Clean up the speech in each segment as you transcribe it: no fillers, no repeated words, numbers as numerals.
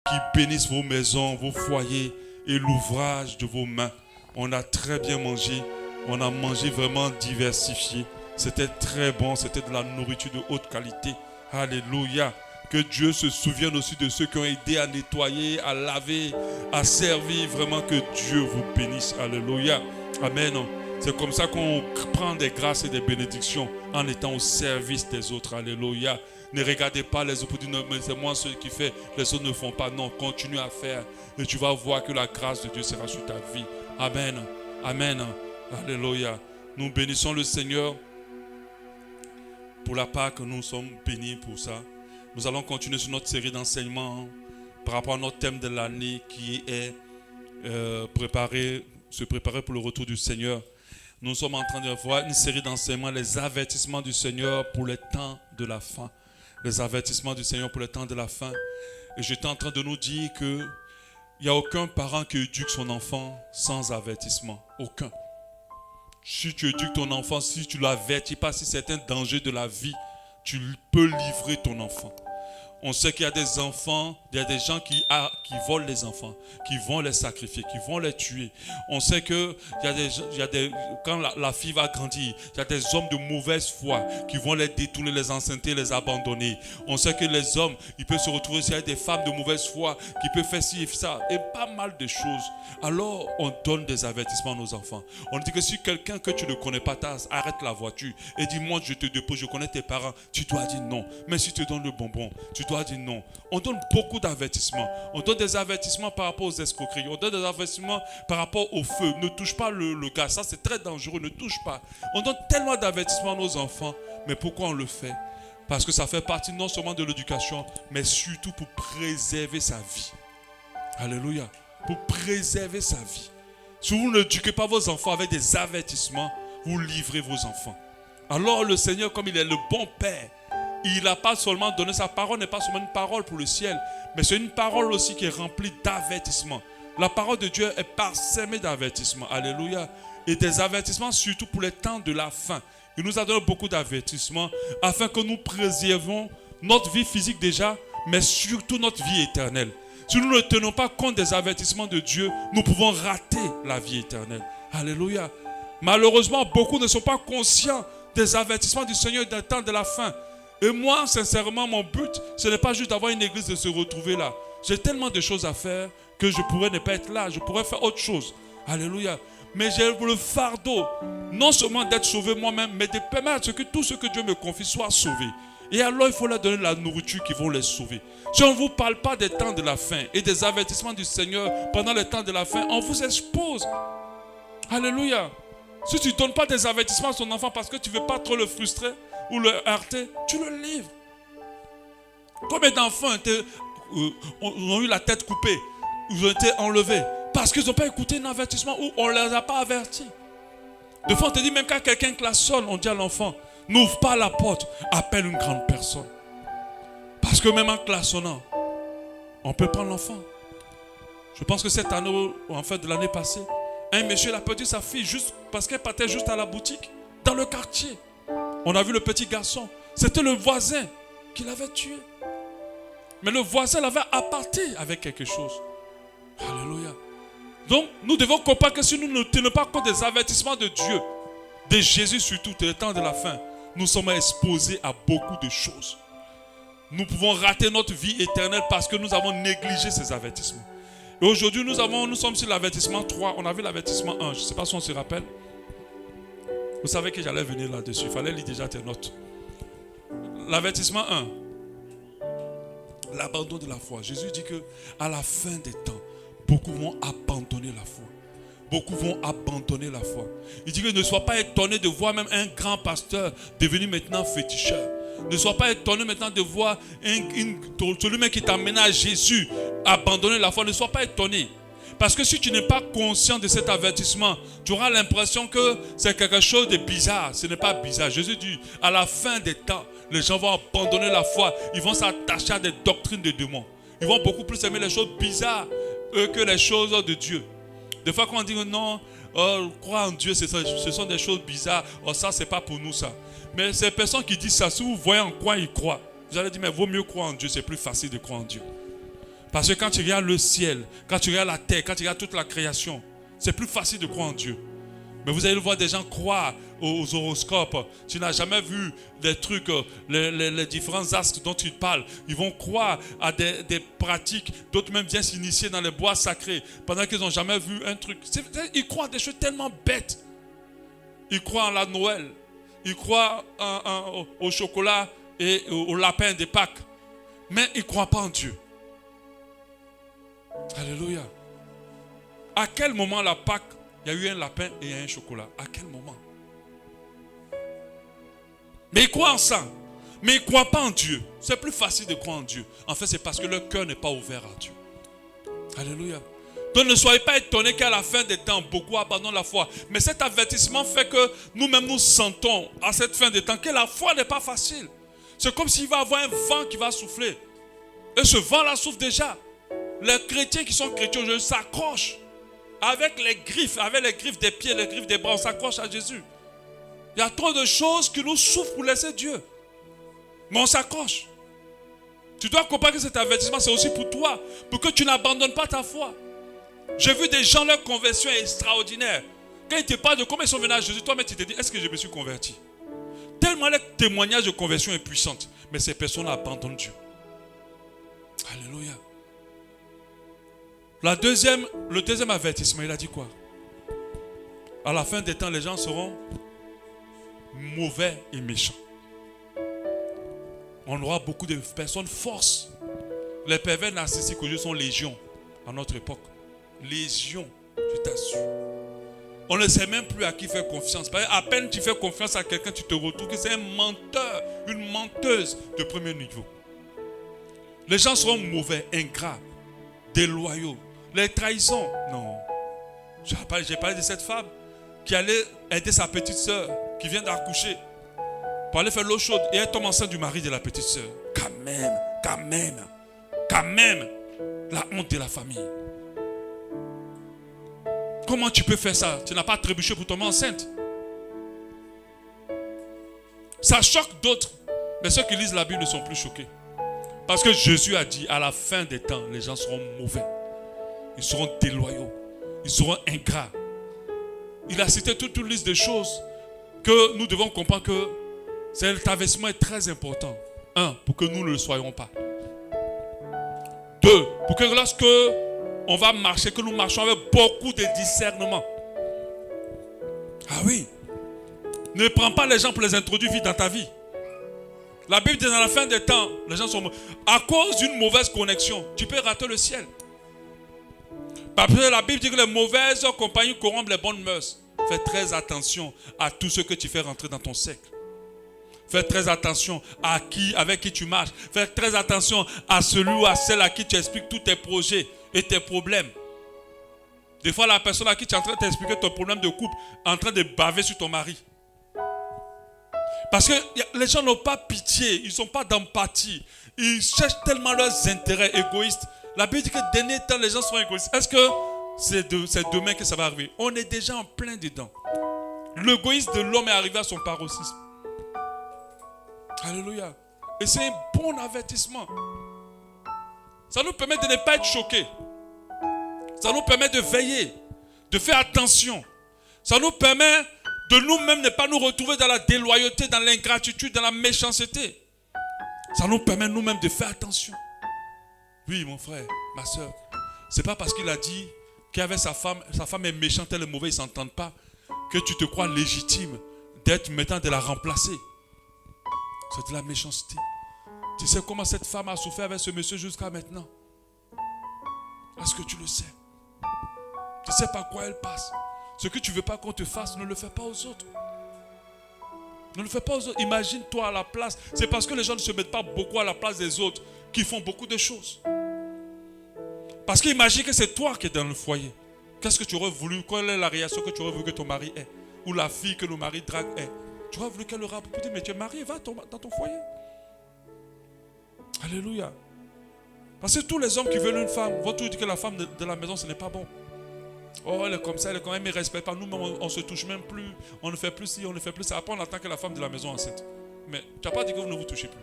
qui bénisse vos maisons, vos foyers et l'ouvrage de vos mains. On a très bien mangé. On a mangé vraiment diversifié. C'était très bon. C'était de la nourriture de haute qualité. Alléluia. Que Dieu se souvienne aussi de ceux qui ont aidé à nettoyer, à laver, à servir. Vraiment que Dieu vous bénisse. Alléluia. Amen. C'est comme ça qu'on prend des grâces et des bénédictions en étant au service des autres. Alléluia. Ne regardez pas les autres pour dire, mais c'est moi celui qui fait, les autres ne font pas. Non, continue à faire et tu vas voir que la grâce de Dieu sera sur ta vie. Amen. Amen. Alléluia. Nous bénissons le Seigneur pour la part que nous sommes bénis pour ça. Nous allons continuer sur notre série d'enseignements par rapport à notre thème de l'année qui est se préparer pour le retour du Seigneur. Nous sommes en train de voir une série d'enseignements, les avertissements du Seigneur pour les temps de la fin. Les avertissements du Seigneur pour les temps de la fin. Et j'étais en train de nous dire que il n'y a aucun parent qui éduque son enfant sans avertissement. Aucun. Si tu éduques ton enfant, si tu ne l'avertis pas, si c'est un danger de la vie, tu peux livrer ton enfant. On sait qu'il y a des enfants, il y a des gens qui volent les enfants, qui vont les sacrifier, qui vont les tuer. On sait que quand la fille va grandir, il y a des hommes de mauvaise foi qui vont les détourner, les enceinter, les abandonner. On sait que les hommes, ils peuvent se retrouver s'il y a des femmes de mauvaise foi qui peuvent faire ci et ça, et pas mal de choses. Alors, on donne des avertissements à nos enfants. On dit que si quelqu'un que tu ne connais pas, arrête la voiture et dis, moi je te dépose, je connais tes parents, tu dois dire non. Mais si tu te donnes le bonbon, tu dois dire non. On donne beaucoup d'avertissements. On donne des avertissements par rapport aux escroqueries. On donne des avertissements par rapport au feu. Ne touche pas le gaz. Ça, c'est très dangereux. Ne touche pas. On donne tellement d'avertissements à nos enfants. Mais pourquoi on le fait? Parce que ça fait partie non seulement de l'éducation, mais surtout pour préserver sa vie. Alléluia. Pour préserver sa vie. Si vous n'éduquez pas vos enfants avec des avertissements, vous livrez vos enfants. Alors le Seigneur, comme il est le bon Père, il n'a pas seulement donné sa parole, n'est pas seulement une parole pour le ciel, mais c'est une parole aussi qui est remplie d'avertissements. La parole de Dieu est parsemée d'avertissements. Alléluia. Et des avertissements surtout pour les temps de la fin. Il nous a donné beaucoup d'avertissements afin que nous préservions notre vie physique déjà, mais surtout notre vie éternelle. Si nous ne tenons pas compte des avertissements de Dieu, nous pouvons rater la vie éternelle. Alléluia. Malheureusement, beaucoup ne sont pas conscients des avertissements du Seigneur dans le temps de la fin. Et moi, sincèrement, mon but, ce n'est pas juste d'avoir une église, de se retrouver là. J'ai tellement de choses à faire que je pourrais ne pas être là. Je pourrais faire autre chose. Alléluia. Mais j'ai le fardeau, non seulement d'être sauvé moi-même, mais de permettre que tout ce que Dieu me confie soit sauvé. Et alors, il faut leur donner la nourriture qui vont les sauver. Si on ne vous parle pas des temps de la fin et des avertissements du Seigneur pendant les temps de la fin, on vous expose. Alléluia. Si tu ne donnes pas des avertissements à ton enfant parce que tu ne veux pas trop le frustrer ou le heurter, tu le livres. Combien d'enfants ont eu la tête coupée, ils ont été enlevés parce qu'ils n'ont pas écouté un avertissement ou on ne les a pas avertis. Des fois, on te dit, même quand quelqu'un klaxonne, on dit à l'enfant, n'ouvre pas la porte, appelle une grande personne. Parce que même en klaxonnant, on peut prendre l'enfant. Je pense que cette année, ou en fait de l'année passée, un monsieur a perdu sa fille juste parce qu'elle partait juste à la boutique, dans le quartier. On a vu le petit garçon. C'était le voisin qui l'avait tué. Mais le voisin l'avait appâté avec quelque chose. Alléluia. Donc, nous devons comprendre que si nous ne tenons pas compte des avertissements de Dieu, de Jésus surtout, dans le temps de la fin, nous sommes exposés à beaucoup de choses. Nous pouvons rater notre vie éternelle parce que nous avons négligé ces avertissements. Et aujourd'hui, nous sommes sur l'avertissement 3. On a vu l'avertissement 1. Je ne sais pas si on se rappelle. Vous savez que j'allais venir là-dessus. Il fallait lire déjà tes notes. L'avertissement 1. L'abandon de la foi. Jésus dit qu'à la fin des temps, beaucoup vont abandonner la foi. Beaucoup vont abandonner la foi. Il dit que ne sois pas étonné de voir même un grand pasteur devenir maintenant féticheur. Ne sois pas étonné maintenant de voir celui qui t'a amené à Jésus abandonner la foi. Ne sois pas étonné. Parce que si tu n'es pas conscient de cet avertissement, tu auras l'impression que c'est quelque chose de bizarre. Ce n'est pas bizarre. Jésus dit, à la fin des temps, les gens vont abandonner la foi. Ils vont s'attacher à des doctrines de démons. Ils vont beaucoup plus aimer les choses bizarres que les choses de Dieu. Des fois, quand on dit non, croire en Dieu, ce sont des choses bizarres. Oh, ça, c'est pas pour nous, ça. Mais ces personnes qui disent ça, si vous voyez en quoi ils croient, vous allez dire, mais vaut mieux croire en Dieu, c'est plus facile de croire en Dieu. Parce que quand tu regardes le ciel, quand tu regardes la terre, quand tu regardes toute la création, c'est plus facile de croire en Dieu. Mais vous allez le voir, des gens croient aux horoscopes. Tu n'as jamais vu des trucs, les différents astres dont tu parles. Ils vont croire à des pratiques. D'autres même viennent s'initier dans les bois sacrés pendant qu'ils n'ont jamais vu un truc. Ils croient à des choses tellement bêtes. Ils croient en la Noël. Ils croient au chocolat et au lapin des Pâques. Mais ils ne croient pas en Dieu. Alléluia. À quel moment la Pâque, il y a eu un lapin et un chocolat? À quel moment? Mais ils croient en ça. Mais ils ne croient pas en Dieu. C'est plus facile de croire en Dieu. En fait, c'est parce que leur cœur n'est pas ouvert à Dieu. Alléluia. Donc ne soyez pas étonnés qu'à la fin des temps, beaucoup abandonnent la foi. Mais cet avertissement fait que nous-mêmes nous sentons à cette fin des temps que la foi n'est pas facile. C'est comme s'il va y avoir un vent qui va souffler. Et ce vent-là souffle déjà. Les chrétiens qui sont chrétiens aujourd'hui s'accrochent avec les griffes des pieds, les griffes des bras, on s'accroche à Jésus. Il y a trop de choses qui nous souffrent pour laisser Dieu. Mais on s'accroche. Tu dois comprendre que cet avertissement, c'est aussi pour toi, pour que tu n'abandonnes pas ta foi. J'ai vu des gens, leur conversion est extraordinaire. Quand ils te parlent de comment ils sont venus à Jésus, toi-même tu te dis, est-ce que je me suis converti? Tellement le témoignage de conversion est puissant. Mais ces personnes abandonnent Dieu. Alléluia. Le deuxième avertissement, il a dit quoi? À la fin des temps, les gens seront mauvais et méchants. On aura beaucoup de personnes forces. Les pervers narcissiques aujourd'hui sont légion à notre époque. Légion, je t'assure. On ne sait même plus à qui faire confiance. À peine tu fais confiance à quelqu'un, tu te retrouves que c'est un menteur, une menteuse de premier niveau. Les gens seront mauvais, ingrats, déloyaux. Les trahisons, non. J'ai parlé de cette femme qui allait aider sa petite soeur qui vient d'accoucher pour aller faire l'eau chaude et elle tombe enceinte du mari de la petite soeur. Quand même, la honte de la famille. Comment tu peux faire ça? Tu n'as pas trébuché pour tomber enceinte. Ça choque d'autres, mais ceux qui lisent la Bible ne sont plus choqués. Parce que Jésus a dit, à la fin des temps, les gens seront mauvais. Ils seront déloyaux. Ils seront ingrats. Il a cité toute une liste de choses que nous devons comprendre que cet avertissement est très important. 1, pour que nous ne le soyons pas. 2, pour que lorsque on va marcher, que nous marchons avec beaucoup de discernement. Ah oui. Ne prends pas les gens pour les introduire vite dans ta vie. La Bible dit dans la fin des temps, les gens sont... À cause d'une mauvaise connexion, tu peux rater le ciel. Parce que la Bible dit que les mauvaises compagnies corrompent les bonnes mœurs. Fais très attention à tout ce que tu fais rentrer dans ton cercle. Fais très attention avec qui tu marches. Fais très attention à celui ou à celle à qui tu expliques tous tes projets et tes problèmes. Des fois, la personne à qui tu es en train de t'expliquer ton problème de couple est en train de baver sur ton mari. Parce que les gens n'ont pas pitié, ils ne sont pas d'empathie. Ils cherchent tellement leurs intérêts égoïstes. La Bible dit que dernier temps, les gens seront égoïstes. Est-ce que c'est demain que ça va arriver? On est déjà en plein dedans. L'égoïsme de l'homme est arrivé à son paroxysme. Alléluia. Et c'est un bon avertissement. Ça nous permet de ne pas être choqués. Ça nous permet de veiller, de faire attention. Ça nous permet de nous-mêmes ne pas nous retrouver dans la déloyauté, dans l'ingratitude, dans la méchanceté. Ça nous permet nous-mêmes de faire attention. Oui, mon frère, ma soeur, c'est pas parce qu'il a dit qu'avec sa femme est méchante, elle est mauvaise, ils ne s'entendent pas, que tu te crois légitime d'être maintenant de la remplacer. C'est de la méchanceté. Tu sais comment cette femme a souffert avec ce monsieur jusqu'à maintenant? Est-ce que tu le sais? Tu sais par quoi elle passe? Ce que tu ne veux pas qu'on te fasse, ne le fais pas aux autres. Ne le fais pas aux autres. Imagine-toi à la place. C'est parce que les gens ne se mettent pas beaucoup à la place des autres qu'ils font beaucoup de choses. Parce qu'imagine que c'est toi qui es dans le foyer. Qu'est-ce que tu aurais voulu? Quelle est la réaction que tu aurais voulu que ton mari ait? Ou la fille que le mari drague ait? Tu aurais voulu qu'elle le rapporte pour dire, mais tu es marié, va dans ton foyer. Alléluia. Parce que tous les hommes qui veulent une femme vont toujours dire que la femme de la maison, ce n'est pas bon. Oh, elle est comme ça, elle est quand même, elle ne respecte pas. Nous, on ne se touche même plus. On ne fait plus ci, on ne fait plus ça. Après, on attend que la femme de la maison enceinte. Mais tu n'as pas dit que vous ne vous touchez plus.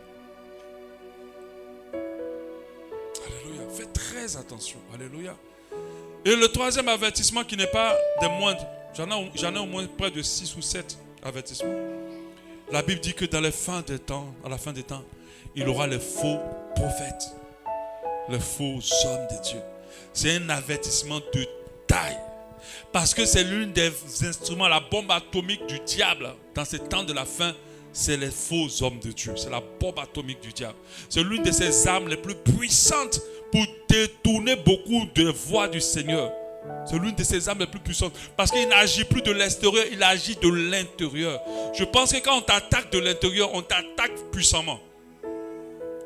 Alléluia. Faites très attention. Alléluia. Et le troisième avertissement qui n'est pas des moindres, j'en ai au moins près de 6 ou 7 avertissements. La Bible dit que dans les fins des temps, à la fin des temps, il y aura les faux prophètes, les faux hommes de Dieu. C'est un avertissement de taille. Parce que c'est l'un des instruments, la bombe atomique du diable dans ces temps de la fin, c'est les faux hommes de Dieu. C'est la bombe atomique du diable. C'est l'une de ses armes les plus puissantes pour détourner beaucoup de voix du Seigneur. C'est l'une de ses armes les plus puissantes. Parce qu'il n'agit plus de l'extérieur, il agit de l'intérieur. Je pense que quand on t'attaque de l'intérieur, on t'attaque puissamment.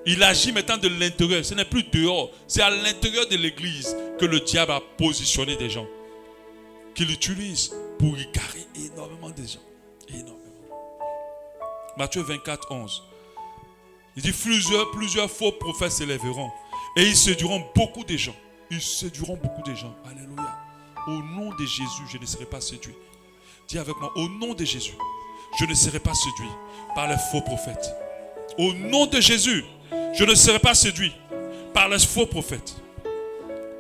Il agit maintenant de l'intérieur. Ce n'est plus dehors. C'est à l'intérieur de l'église que le diable a positionné des gens. Qu'il utilise pour égarer énormément de gens. Énormément. Matthieu 24, 11. Il dit plusieurs faux prophètes s'élèveront. Et ils séduiront beaucoup de gens. Ils séduiront beaucoup de gens. Alléluia. Au nom de Jésus, je ne serai pas séduit. Dis avec moi, au nom de Jésus, je ne serai pas séduit par les faux prophètes. Au nom de Jésus, je ne serai pas séduit par les faux prophètes.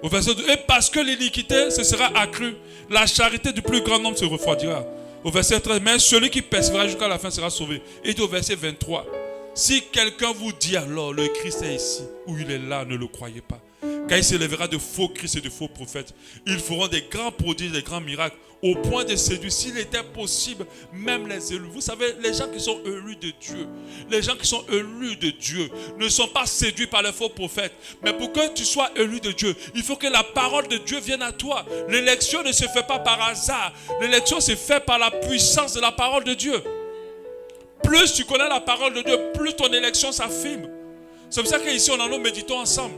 Au verset 2, et parce que l'iniquité se sera accrue, la charité du plus grand nombre se refroidira. Au verset 13, mais celui qui persévérera jusqu'à la fin sera sauvé. Et au verset 23, si quelqu'un vous dit alors, le Christ est ici, ou il est là, ne le croyez pas. Car il s'élèvera de faux Christ et de faux prophètes. Ils feront des grands prodiges, des grands miracles, au point de séduire, s'il était possible, même les élus. Vous savez, les gens qui sont élus de Dieu, les gens qui sont élus de Dieu ne sont pas séduits par les faux prophètes. Mais pour que tu sois élu de Dieu, il faut que la parole de Dieu vienne à toi. L'élection ne se fait pas par hasard. L'élection se fait par la puissance de la parole de Dieu. Plus tu connais la parole de Dieu, plus ton élection s'affirme. C'est pour ça qu'ici, nous méditons ensemble.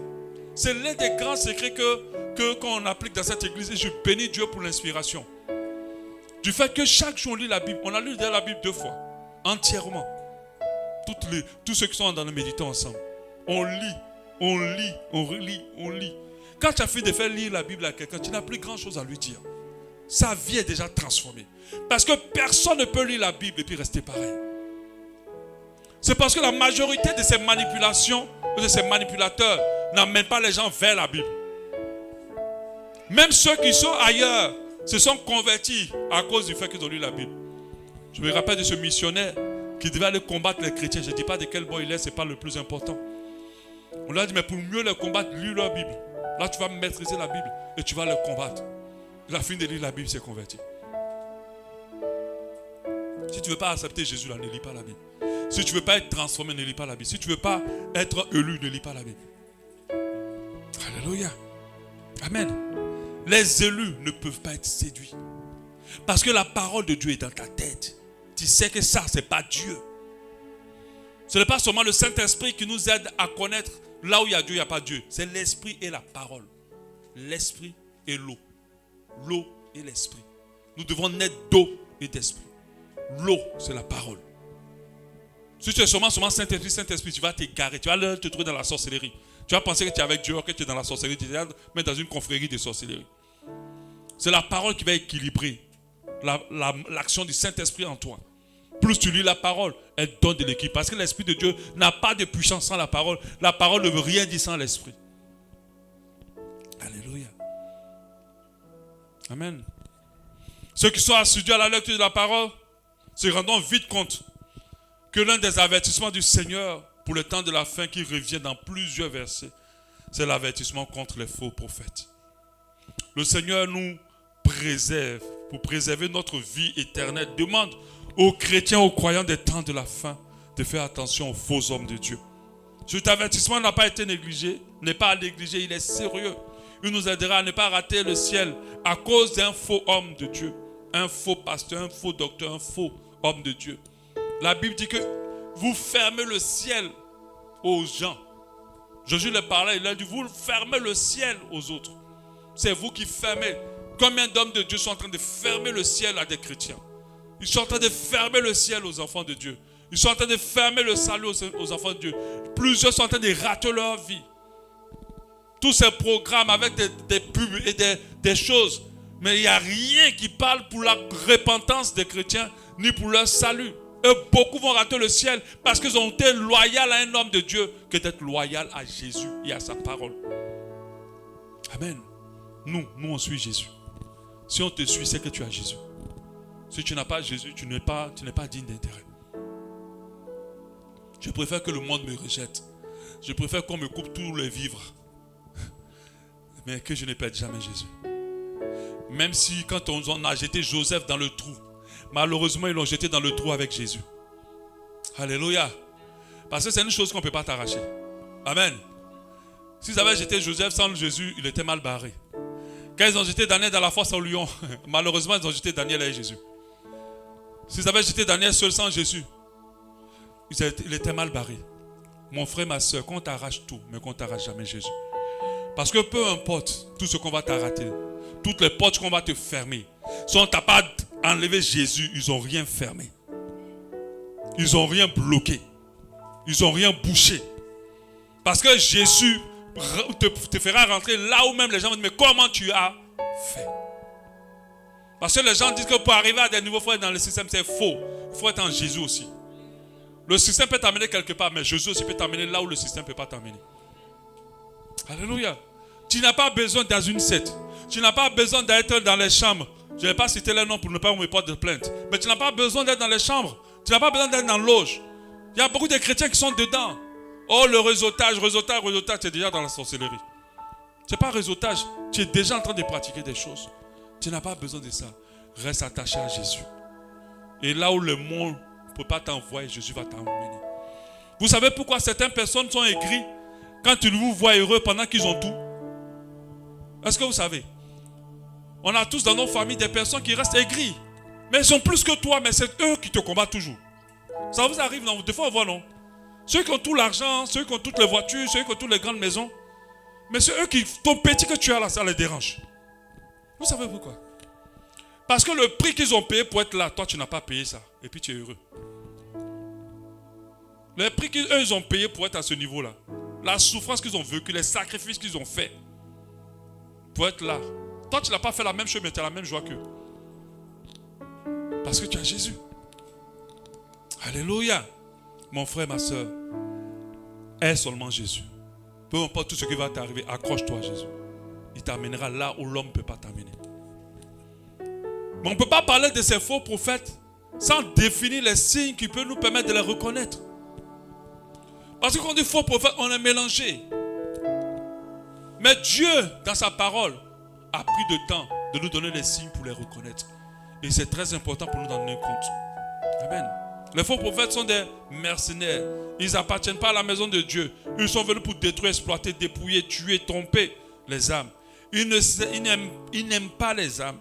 C'est l'un des grands secrets que quand on applique dans cette église, et je bénis Dieu pour l'inspiration. Du fait que chaque jour on lit la Bible, on a lu la Bible 2 fois, entièrement. Tous ceux qui sont dans le méditons ensemble. On lit, on lit, on relit, on lit. Quand tu as fini de faire lire la Bible à quelqu'un, tu n'as plus grand chose à lui dire. Sa vie est déjà transformée. Parce que personne ne peut lire la Bible et puis rester pareil. C'est parce que la majorité de ces manipulations, de ces manipulateurs, n'amènent pas les gens vers la Bible. Même ceux qui sont ailleurs se sont convertis à cause du fait qu'ils ont lu la Bible. Je me rappelle de ce missionnaire qui devait aller combattre les chrétiens. Je ne dis pas de quel bord il est, ce n'est pas le plus important. On lui a dit, mais pour mieux les combattre, lis leur Bible. Là, tu vas maîtriser la Bible et tu vas les combattre. Il a fini de lire la Bible, il s'est converti. Si tu ne veux pas accepter Jésus, là, ne lis pas la Bible. Si tu ne veux pas être transformé, ne lis pas la Bible. Si tu ne veux pas être élu, ne lis pas la Bible. Alléluia. Amen. Les élus ne peuvent pas être séduits. Parce que la parole de Dieu est dans ta tête. Tu sais que ça, ce n'est pas Dieu. Ce n'est pas seulement le Saint-Esprit qui nous aide à connaître là où il y a Dieu, il n'y a pas Dieu. C'est l'Esprit et la parole. L'Esprit et l'eau. L'eau et l'Esprit. Nous devons naître d'eau et d'Esprit. L'eau, c'est la parole. Si tu es seulement Saint-Esprit, tu vas t'égarer. Tu vas te trouver dans la sorcellerie. Tu vas penser que tu es avec Dieu, que tu es dans la sorcellerie, tu es mais dans une confrérie de sorcellerie. C'est la parole qui va équilibrer l'action du Saint-Esprit en toi. Plus tu lis la parole, elle donne de l'équilibre. Parce que l'Esprit de Dieu n'a pas de puissance sans la parole. La parole ne veut rien dire sans l'Esprit. Alléluia. Amen. Ceux qui sont assidus à la lecture de la parole se rendront vite compte que l'un des avertissements du Seigneur pour le temps de la fin qui revient dans plusieurs versets, c'est l'avertissement contre les faux prophètes. Le Seigneur nous préserve pour préserver notre vie éternelle. Demande aux chrétiens, aux croyants des temps de la fin de faire attention aux faux hommes de Dieu. Cet avertissement n'a pas été négligé, n'est pas à négliger, il est sérieux. Il nous aidera à ne pas rater le ciel à cause d'un faux homme de Dieu, un faux pasteur, un faux docteur, un faux homme de Dieu. La Bible dit que vous fermez le ciel aux gens. Jésus leur parlait, il a dit, vous fermez le ciel aux autres. C'est vous qui fermez. Combien d'hommes de Dieu sont en train de fermer le ciel à des chrétiens? Ils sont en train de fermer le ciel aux enfants de Dieu. Ils sont en train de fermer le salut aux enfants de Dieu. Plusieurs sont en train de rater leur vie. Tous ces programmes avec des pubs et des choses. Mais il n'y a rien qui parle pour la repentance des chrétiens, ni pour leur salut. Et beaucoup vont rater le ciel parce qu'ils ont été loyaux à un homme de Dieu que d'être loyal à Jésus et à sa parole. Amen. Nous on suit Jésus. Si on te suit, c'est que tu as Jésus. Si tu n'as pas Jésus, tu n'es pas digne d'intérêt. Je préfère que le monde me rejette. Je préfère qu'on me coupe tous les vivres. Mais que je ne perde jamais Jésus. Même si quand on a jeté Joseph dans le trou, malheureusement ils l'ont jeté dans le trou avec Jésus. Alléluia. Parce que c'est une chose qu'on ne peut pas t'arracher. Amen. S'ils avaient jeté Joseph sans Jésus, il était mal barré. Quand ils ont jeté Daniel dans la fosse au lion, malheureusement ils ont jeté Daniel avec Jésus. S'ils avaient jeté Daniel seul sans Jésus, il était mal barré. Mon frère, ma soeur, qu'on t'arrache tout, mais qu'on t'arrache jamais Jésus. Parce que peu importe tout ce qu'on va t'arrêter, toutes les portes qu'on va te fermer, si on ne t'a pas enlevé Jésus, ils n'ont rien fermé. Ils n'ont rien bloqué. Ils n'ont rien bouché. Parce que Jésus te fera rentrer là où même les gens vont dire, mais comment tu as fait? Parce que les gens disent que pour arriver à des niveaux, il faut être dans le système, c'est faux. Il faut être en Jésus aussi. Le système peut t'amener quelque part, mais Jésus aussi peut t'amener là où le système ne peut pas t'amener. Alléluia. Tu n'as pas besoin d'être dans une secte. Tu n'as pas besoin d'être dans les chambres. Je ne vais pas citer les noms pour ne pas me porter de plainte. Mais tu n'as pas besoin d'être dans les chambres. Tu n'as pas besoin d'être dans l'auge. Il y a beaucoup de chrétiens qui sont dedans. Oh, le réseautage, tu es déjà dans la sorcellerie. Ce n'est pas réseautage. Tu es déjà en train de pratiquer des choses. Tu n'as pas besoin de ça. Reste attaché à Jésus. Et là où le monde ne peut pas t'envoyer, Jésus va t'emmener. Vous savez pourquoi certaines personnes sont aigries quand ils vous voient heureux pendant qu'ils ont tout? Est-ce que vous savez? On a tous dans nos familles des personnes qui restent aigries. Mais ils sont plus que toi, mais c'est eux qui te combattent toujours. Ça vous arrive, non? Des fois on voit, non? Ceux qui ont tout l'argent, ceux qui ont toutes les voitures, ceux qui ont toutes les grandes maisons. Mais c'est eux qui, ton petit que tu as là, ça les dérange. Vous savez pourquoi? Parce que le prix qu'ils ont payé pour être là, toi tu n'as pas payé ça. Et puis tu es heureux. Le prix qu'ils ont payé pour être à ce niveau-là, la souffrance qu'ils ont vécue, les sacrifices qu'ils ont faits pour être là. Toi tu n'as pas fait la même chose, mais tu as la même joie qu'eux. Parce que tu as Jésus. Alléluia. Mon frère, ma soeur, aie seulement Jésus. Peu importe tout ce qui va t'arriver, accroche-toi à Jésus. Il t'amènera là où l'homme ne peut pas t'amener. Mais on ne peut pas parler de ces faux prophètes sans définir les signes qui peuvent nous permettre de les reconnaître. Parce que quand on dit faux prophète, on est mélangé. Mais Dieu, dans sa parole, a pris le temps de nous donner les signes pour les reconnaître. Et c'est très important pour nous d'en tenir compte. Amen. Les faux prophètes sont des mercenaires. Ils n'appartiennent pas à la maison de Dieu. Ils sont venus pour détruire, exploiter, dépouiller, tuer, tromper les âmes. Ils n'aiment pas les âmes.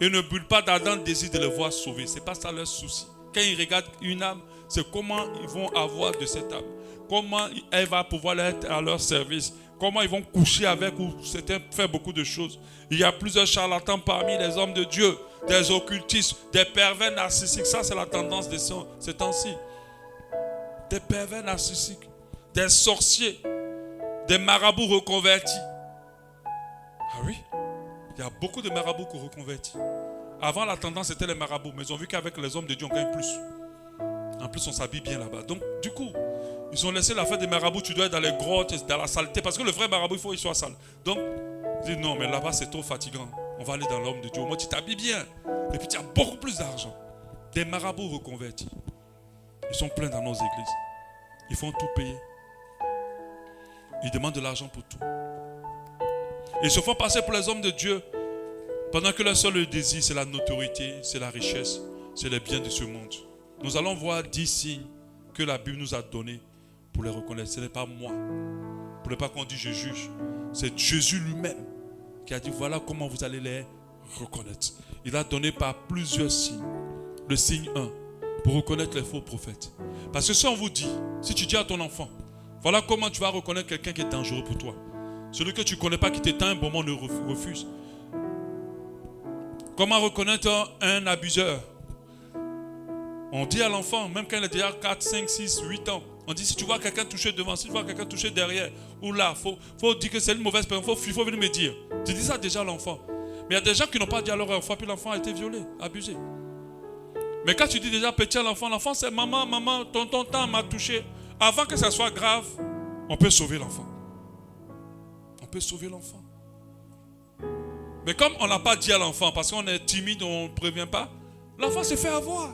Ils ne brûlent pas d'ardent désir de les voir sauvées. Ce n'est pas ça leur souci. Quand ils regardent une âme, c'est comment ils vont avoir de cette âme. Comment elle va pouvoir être à leur service. Comment ils vont coucher avec ou faire beaucoup de choses. Il y a plusieurs charlatans parmi les hommes de Dieu. Des occultistes, des pervers narcissiques. Ça, c'est la tendance de ces temps-ci. Des pervers narcissiques, des sorciers, des marabouts reconvertis. Ah oui, il y a beaucoup de marabouts qui reconvertis. Avant, la tendance était les marabouts, mais ils ont vu qu'avec les hommes de Dieu, on gagne plus. En plus, on s'habille bien là-bas. Donc, du coup, ils ont laissé la fête des marabouts. Tu dois être dans les grottes, dans la saleté, parce que le vrai marabout, il faut qu'il soit sale. Donc, ils disent non, mais là-bas, c'est trop fatigant. On va aller dans l'homme de Dieu. Au moins, tu t'habilles bien. Et puis, tu as beaucoup plus d'argent. Des marabouts reconvertis. Ils sont pleins dans nos églises. Ils font tout payer. Ils demandent de l'argent pour tout. Ils se font passer pour les hommes de Dieu. Pendant que leur seul désir, c'est la notoriété, c'est la richesse, c'est les biens de ce monde. Nous allons voir 10 signes que la Bible nous a donnés pour les reconnaître. Ce n'est pas moi. Pour ne pas qu'on dise je juge. C'est Jésus lui-même qui a dit voilà comment vous allez les reconnaître. Il a donné par plusieurs signes. Le signe 1, pour reconnaître les faux prophètes. Parce que si on vous dit, si tu dis à ton enfant, voilà comment tu vas reconnaître quelqu'un qui est dangereux pour toi. Celui que tu ne connais pas, qui t'éteint un bon moment, ne refuse. Comment reconnaître un abuseur? On dit à l'enfant, même quand il a déjà 4, 5, 6, 8 ans, on dit si tu vois quelqu'un toucher devant, si tu vois quelqu'un toucher derrière, ou là, faut dire que c'est une mauvaise personne, il faut venir me dire. Tu dis ça déjà à l'enfant. Mais il y a des gens qui n'ont pas dit à leur enfant, puis l'enfant a été violé, abusé. Mais quand tu dis déjà petit à l'enfant c'est maman, tonton m'a touché. Avant que ça soit grave, on peut sauver l'enfant. On peut sauver l'enfant. Mais comme on n'a pas dit à l'enfant, parce qu'on est timide, on ne prévient pas, l'enfant se fait avoir.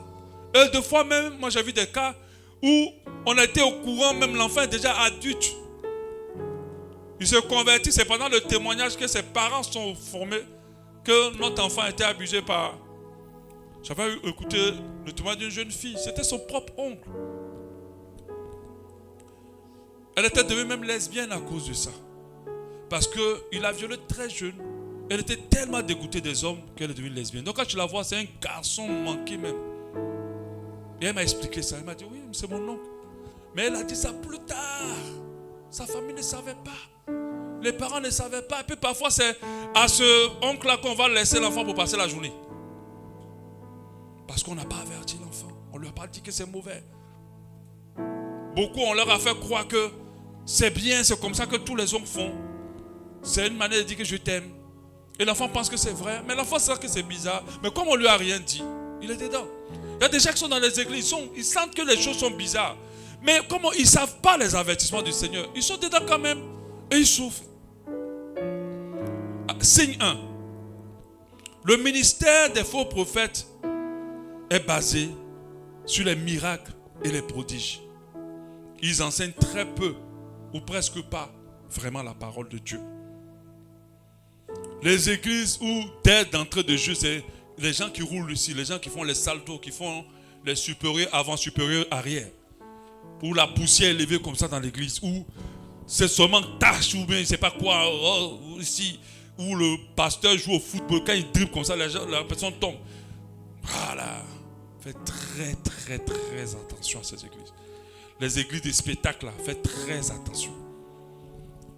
Et deux fois même, moi j'ai vu des cas où on était au courant, même l'enfant est déjà adulte. Il se convertit, c'est pendant le témoignage que ses parents sont formés que notre enfant a été abusé par... J'avais écouté le témoignage d'une jeune fille, c'était son propre oncle. Elle était devenue même lesbienne à cause de ça. Parce qu'il a violé très jeune. Elle était tellement dégoûtée des hommes qu'elle est devenue lesbienne. Donc quand tu la vois, c'est un garçon manqué même. Et elle m'a expliqué ça. Elle m'a dit, oui, c'est mon oncle. Mais elle a dit ça plus tard. Sa famille ne savait pas. Les parents ne savaient pas. Et puis parfois, c'est à ce oncle-là qu'on va laisser l'enfant pour passer la journée. Parce qu'on n'a pas averti l'enfant. On ne lui a pas dit que c'est mauvais. Beaucoup, on leur a fait croire que c'est bien, c'est comme ça que tous les hommes font. C'est une manière de dire que je t'aime. Et l'enfant pense que c'est vrai. Mais l'enfant sait que c'est bizarre. Mais comme on ne lui a rien dit, il est dedans. Il y a des gens qui sont dans les églises, ils sentent que les choses sont bizarres. Mais comme ils ne savent pas les avertissements du Seigneur, ils sont dedans quand même. Et ils souffrent. Signe 1. Le ministère des faux prophètes est basé sur les miracles et les prodiges. Ils enseignent très peu ou presque pas vraiment la parole de Dieu. Les églises où dès d'entrée de jeu, c'est les gens qui roulent ici, les gens qui font les saltos, qui font les supérieurs avant, supérieurs arrière. Où la poussière est levée comme ça dans l'église, où c'est seulement tâche ou bien je ne sais pas quoi, ici, où le pasteur joue au football, quand il dribble comme ça, la personne tombe. Voilà. Faites très, très, très attention à ces églises. Les églises des spectacles, là, faites très attention.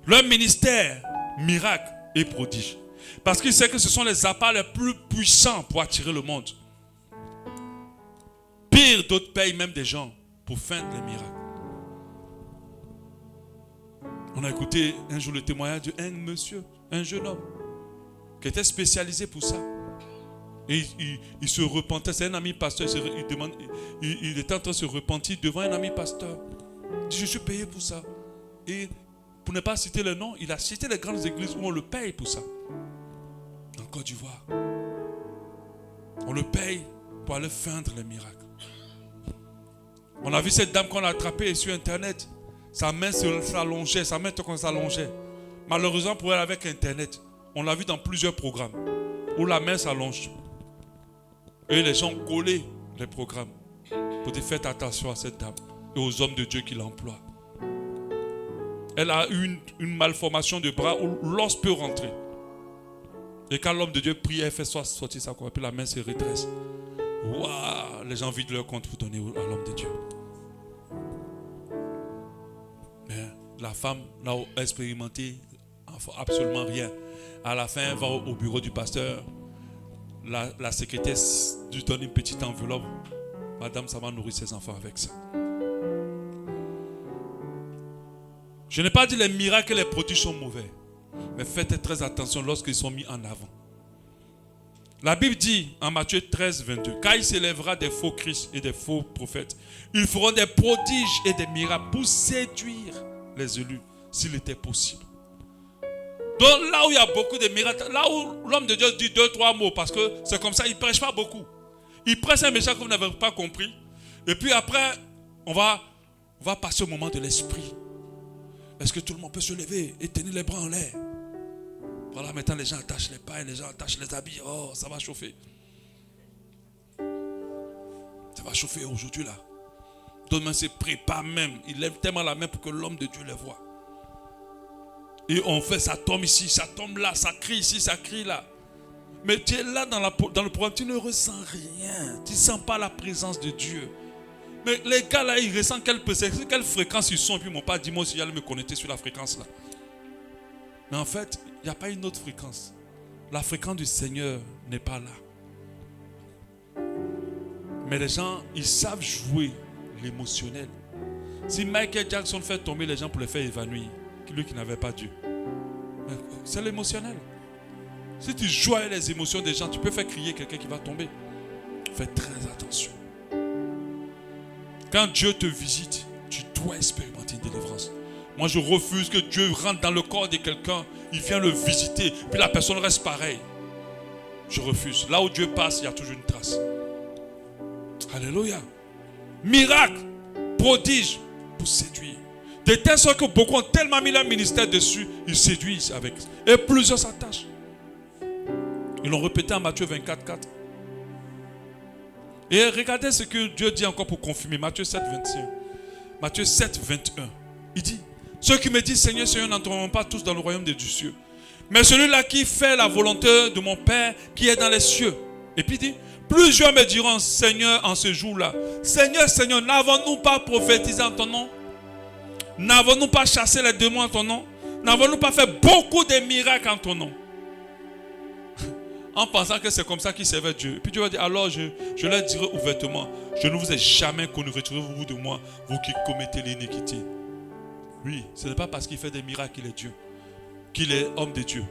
Leur ministère, miracle et prodige. Parce qu'il sait que ce sont les appareils les plus puissants pour attirer le monde. Pire, d'autres payent même des gens pour feindre les miracles. On a écouté un jour le témoignage d'un monsieur, un jeune homme, qui était spécialisé pour ça. Et il se repentait, c'est un ami pasteur, il était en train de se repentir devant un ami pasteur. Il dit, je suis payé pour ça. Et pour ne pas citer le nom, il a cité les grandes églises où on le paye pour ça. En Côte d'Ivoire. On le paye pour aller feindre les miracles. On a vu cette dame qu'on a attrapée sur internet. Sa main s'allongeait, sa main s'allongeait. Malheureusement pour elle avec internet, on l'a vu dans plusieurs programmes où la main s'allonge. Et les gens collaient les programmes pour dire faites attention à cette dame et aux hommes de Dieu qui l'emploient. Elle a eu une malformation de bras où l'os peut rentrer. Et quand l'homme de Dieu prie, elle fait sortir sa croix, puis la main se redresse. Waouh, les gens vident leur compte pour donner à l'homme de Dieu. Mais la femme n'a expérimenté absolument rien. À la fin, elle va au bureau du pasteur. La secrétaire lui donne une petite enveloppe. Madame, ça va nourrir ses enfants avec ça. Je n'ai pas dit les miracles et les prodiges sont mauvais. Mais faites très attention lorsqu'ils sont mis en avant. La Bible dit en Matthieu 13, 22, car il s'élèvera des faux Christ et des faux prophètes. Ils feront des prodiges et des miracles pour séduire les élus, s'il était possible. Donc là où il y a beaucoup de miracles, là où l'homme de Dieu dit 2-3 mots, parce que c'est comme ça, il ne prêche pas beaucoup. Il prêche un message que vous n'avez pas compris. Et puis après, on va passer au moment de l'esprit. Est-ce que tout le monde peut se lever et tenir les bras en l'air? Voilà, maintenant les gens attachent les pailles, les gens attachent les habits. Oh, ça va chauffer. Ça va chauffer aujourd'hui là. Demain se prépare même. Il lève tellement la main pour que l'homme de Dieu les voie. Et on fait, ça tombe ici, ça tombe là, ça crie ici, ça crie là. Mais tu es là dans le programme, tu ne ressens rien. Tu ne sens pas la présence de Dieu. Mais les gars là, ils ressentent quelle fréquence ils sont. Et puis ils m'ont pas dit, moi aussi, j'allais me connecter sur la fréquence là. Mais en fait, il n'y a pas une autre fréquence. La fréquence du Seigneur n'est pas là. Mais les gens, ils savent jouer l'émotionnel. Si Michael Jackson fait tomber les gens pour les faire évanouir, lui qui n'avait pas Dieu, c'est l'émotionnel. Si tu joues avec les émotions des gens, tu peux faire crier quelqu'un qui va tomber. Fais très attention. Quand Dieu te visite, tu dois expérimenter une délivrance. Moi, je refuse que Dieu rentre dans le corps de quelqu'un, il vient le visiter, puis la personne reste pareille. Je refuse. Là où Dieu passe, il y a toujours une trace. Alléluia. Miracle, prodige pour séduire. De telle sorte que beaucoup ont tellement mis leur ministère dessus, ils séduisent avec. Et plusieurs s'attachent. Ils l'ont répété en Matthieu 24, 4. Et regardez ce que Dieu dit encore pour confirmer. Matthieu 7, 21. Matthieu 7, 21. Il dit, ceux qui me disent Seigneur, Seigneur, n'entreront pas tous dans le royaume des cieux. Mais celui-là qui fait la volonté de mon Père qui est dans les cieux. Et puis il dit, plusieurs me diront, Seigneur, en ce jour-là, Seigneur, Seigneur, n'avons-nous pas prophétisé en ton nom? N'avons-nous pas chassé les démons en ton nom? N'avons-nous pas fait beaucoup de miracles en ton nom? En pensant que c'est comme ça qu'ils servaient Dieu. Et puis Dieu va dire, alors je leur dirai ouvertement, je ne vous ai jamais connu, retirez-vous de moi, vous qui commettez l'iniquité. Oui, ce n'est pas parce qu'il fait des miracles qu'il est Dieu, qu'il est homme de Dieu.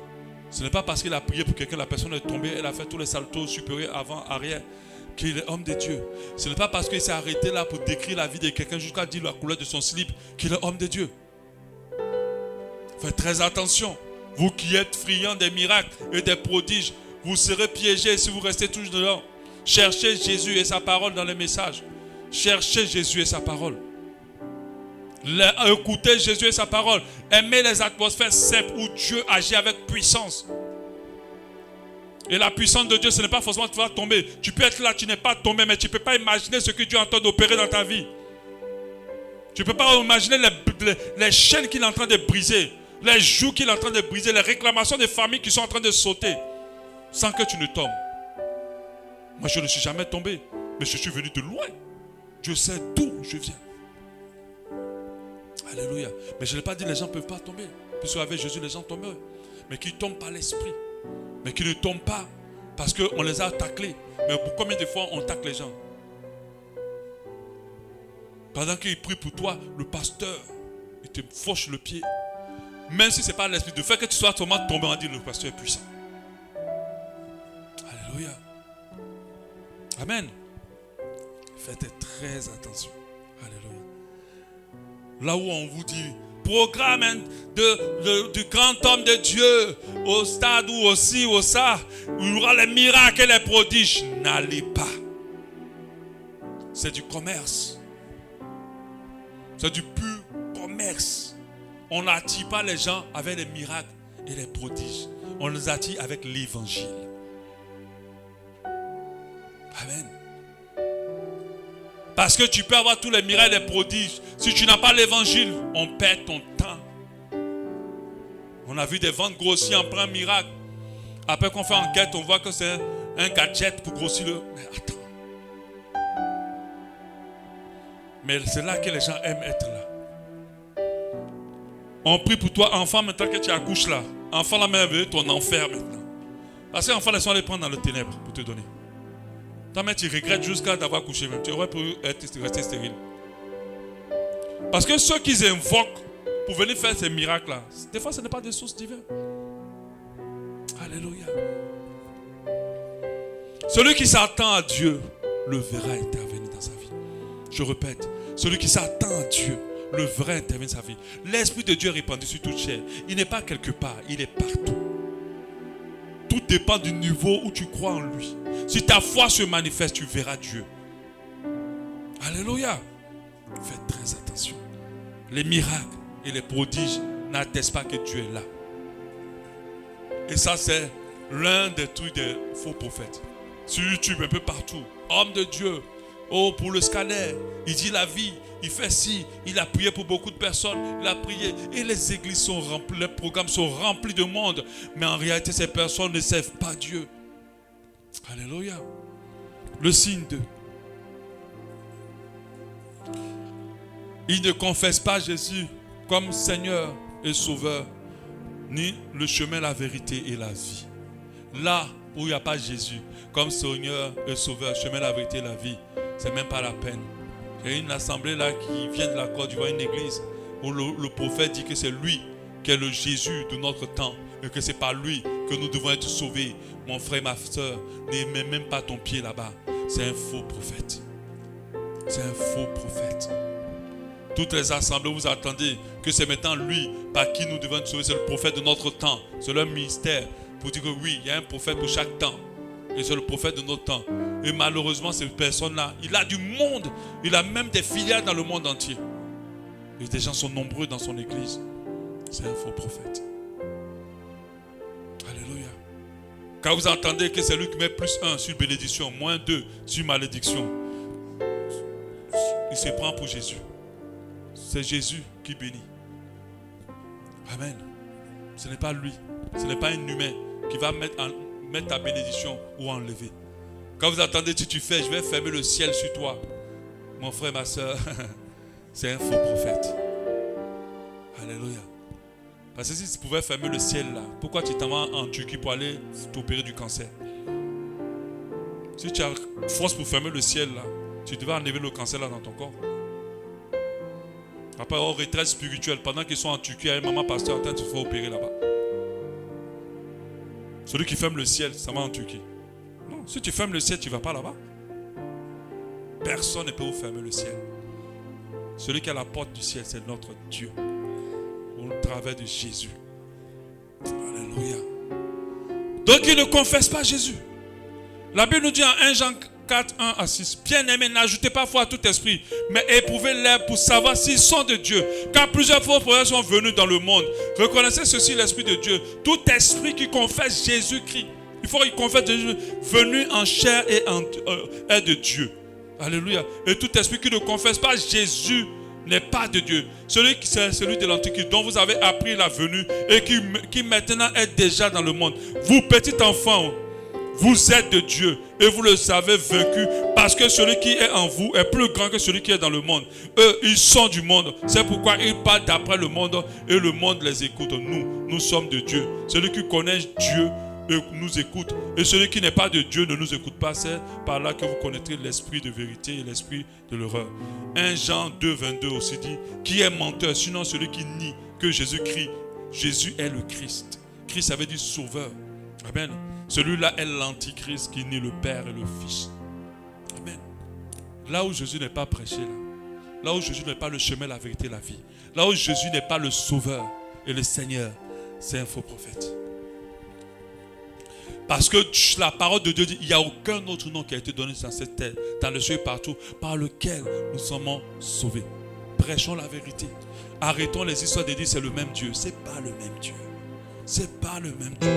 Ce n'est pas parce qu'il a prié pour quelqu'un, la personne est tombée, elle a fait tous les saltos supérieurs avant, arrière, qu'il est homme de Dieu. Ce n'est pas parce qu'il s'est arrêté là pour décrire la vie de quelqu'un jusqu'à dire la couleur de son slip qu'il est homme de Dieu. Faites très attention. Vous qui êtes friands des miracles et des prodiges, vous serez piégés si vous restez toujours dedans. Cherchez Jésus et sa parole dans les messages. Cherchez Jésus et sa parole. Écoutez Jésus et sa parole. Aimez les atmosphères simples où Dieu agit avec puissance. Et la puissance de Dieu, ce n'est pas forcément que tu vas tomber. Tu peux être là, tu n'es pas tombé, mais tu ne peux pas imaginer ce que Dieu est en train d'opérer dans ta vie. Tu ne peux pas imaginer les chaînes qu'il est en train de briser, les joues qu'il est en train de briser, les réclamations des familles qui sont en train de sauter, sans que tu ne tombes. Moi, je ne suis jamais tombé, mais je suis venu de loin. Dieu sait d'où je viens. Alléluia. Mais je n'ai pas dit que les gens ne peuvent pas tomber. Puisque avec Jésus, les gens tombent. Mais qui tombent par l'esprit. Mais qui ne tombent pas parce qu'on les a taclés. Mais pour combien de fois on tacle les gens? Pendant qu'il prie pour toi, le pasteur, il te fauche le pied. Même si ce n'est pas l'esprit. De fait que tu sois seulement tombé, on dit le pasteur est puissant. Alléluia. Amen. Faites très attention. Alléluia. Là où on vous dit, programme du grand homme de Dieu, au stade ou aussi, au ça, où il y aura les miracles et les prodiges, n'allez pas. C'est du commerce. C'est du pur commerce. On n'attire pas les gens avec les miracles et les prodiges. On les attire avec l'évangile. Amen. Parce que tu peux avoir tous les miracles et les prodiges. Si tu n'as pas l'évangile, on perd ton temps. On a vu des ventes grossir en plein miracle. Après qu'on fait enquête, on voit que c'est un gadget pour grossir le... Mais attends. Mais c'est là que les gens aiment être là. On prie pour toi, enfant, maintenant que tu accouches là. Enfant, la mère veut ton enfer maintenant. Parce que enfants, les sont allés prendre dans le ténèbres pour te donner. Toi, mais tu regrettes jusqu'à d'avoir couché même. Tu aurais pu rester stérile. Parce que ceux qu'ils invoquent pour venir faire ces miracles-là, des fois, ce n'est pas des sources divines. Alléluia. Celui qui s'attend à Dieu le verra intervenir dans sa vie. Je répète, celui qui s'attend à Dieu le verra intervenir dans sa vie. L'Esprit de Dieu est répandu sur toute chair. Il n'est pas quelque part, il est partout. Tout dépend du niveau où tu crois en lui. Si ta foi se manifeste, tu verras Dieu. Alléluia. Faites très attention. Les miracles et les prodiges n'attestent pas que Dieu est là. Et ça, c'est l'un des trucs des faux prophètes. Sur YouTube, un peu partout. Homme de Dieu. Oh, pour le scanner, il dit la vie. Il fait ci. Il a prié pour beaucoup de personnes. Il a prié. Et les églises sont remplies. Les programmes sont remplis de monde. Mais en réalité, ces personnes ne servent pas Dieu. Alléluia. Le signe de... Ils ne confessent pas Jésus comme Seigneur et Sauveur, ni le chemin, la vérité et la vie. Là où il n'y a pas Jésus comme Seigneur et Sauveur, chemin, la vérité et la vie, c'est même pas la peine. Il y a une assemblée là qui vient de la Côte d'Ivoire, une église, où le prophète dit que c'est lui qui est le Jésus de notre temps et que c'est par lui que nous devons être sauvés. Mon frère, ma soeur, ne mets même pas ton pied là-bas. C'est un faux prophète. C'est un faux prophète. Toutes les assemblées, vous attendez que c'est maintenant lui par qui nous devons être sauvés. C'est le prophète de notre temps. C'est leur ministère pour dire que oui, il y a un prophète pour chaque temps. Et c'est le prophète de notre temps. Et malheureusement, cette personne-là, il a du monde. Il a même des filiales dans le monde entier. Et des gens sont nombreux dans son église. C'est un faux prophète. Alléluia. Quand vous entendez que c'est lui qui met +1 sur bénédiction, -2 sur malédiction, il se prend pour Jésus. C'est Jésus qui bénit. Amen. Ce n'est pas lui. Ce n'est pas un humain qui va mettre ta bénédiction ou enlever. Quand vous entendez si tu fais, je vais fermer le ciel sur toi. Mon frère, ma soeur, c'est un faux prophète. Alléluia. Parce que si tu pouvais fermer le ciel là, pourquoi tu t'en vas en Turquie pour aller t'opérer du cancer? Si tu as force pour fermer le ciel là, tu devais enlever le cancer là dans ton corps. Après, en retraite spirituelle, pendant qu'ils sont en Turquie, il y a un maman pasteur en train de se faire opérer là-bas. Celui qui ferme le ciel, ça va en Turquie. Non, si tu fermes le ciel, tu ne vas pas là-bas. Personne ne peut vous fermer le ciel. Celui qui a la porte du ciel, c'est notre Dieu. Au travers de Jésus. Alléluia. Donc il ne confesse pas Jésus. La Bible nous dit en 1 Jean 4, 1 à 6. Bien-aimés, n'ajoutez pas foi à tout esprit, mais éprouvez-les pour savoir s'ils sont de Dieu. Car plusieurs faux prophètes sont venus dans le monde. Reconnaissez ceci, l'Esprit de Dieu. Tout esprit qui confesse Jésus-Christ, il faut qu'il confesse Jésus, venu en chair et est de Dieu. Alléluia. Et tout esprit qui ne confesse pas Jésus n'est pas de Dieu. C'est celui de l'Antichrist dont vous avez appris la venue et qui maintenant est déjà dans le monde. Vous, petits enfants, vous êtes de Dieu et vous le savez vaincu parce que celui qui est en vous est plus grand que celui qui est dans le monde. Eux, ils sont du monde. C'est pourquoi ils parlent d'après le monde et le monde les écoute. Nous sommes de Dieu. Celui qui connaît Dieu nous écoute. Et celui qui n'est pas de Dieu ne nous écoute pas. C'est par là que vous connaîtrez l'esprit de vérité et l'esprit de l'erreur. 1 Jean 2, 22 aussi dit, qui est menteur, sinon celui qui nie que Jésus est le Christ. Christ, ça veut dire sauveur. Amen. Celui-là est l'antichrist qui nie le Père et le Fils. Amen. Là où Jésus n'est pas prêché, là où Jésus n'est pas le chemin, la vérité, la vie, là où Jésus n'est pas le sauveur et le Seigneur, c'est un faux prophète. Parce que la parole de Dieu dit, il n'y a aucun autre nom qui a été donné dans cette terre, dans le ciel et partout, par lequel nous sommes sauvés. Prêchons la vérité. Arrêtons les histoires de dire c'est le même Dieu. Ce n'est pas le même Dieu. C'est pas le même Dieu.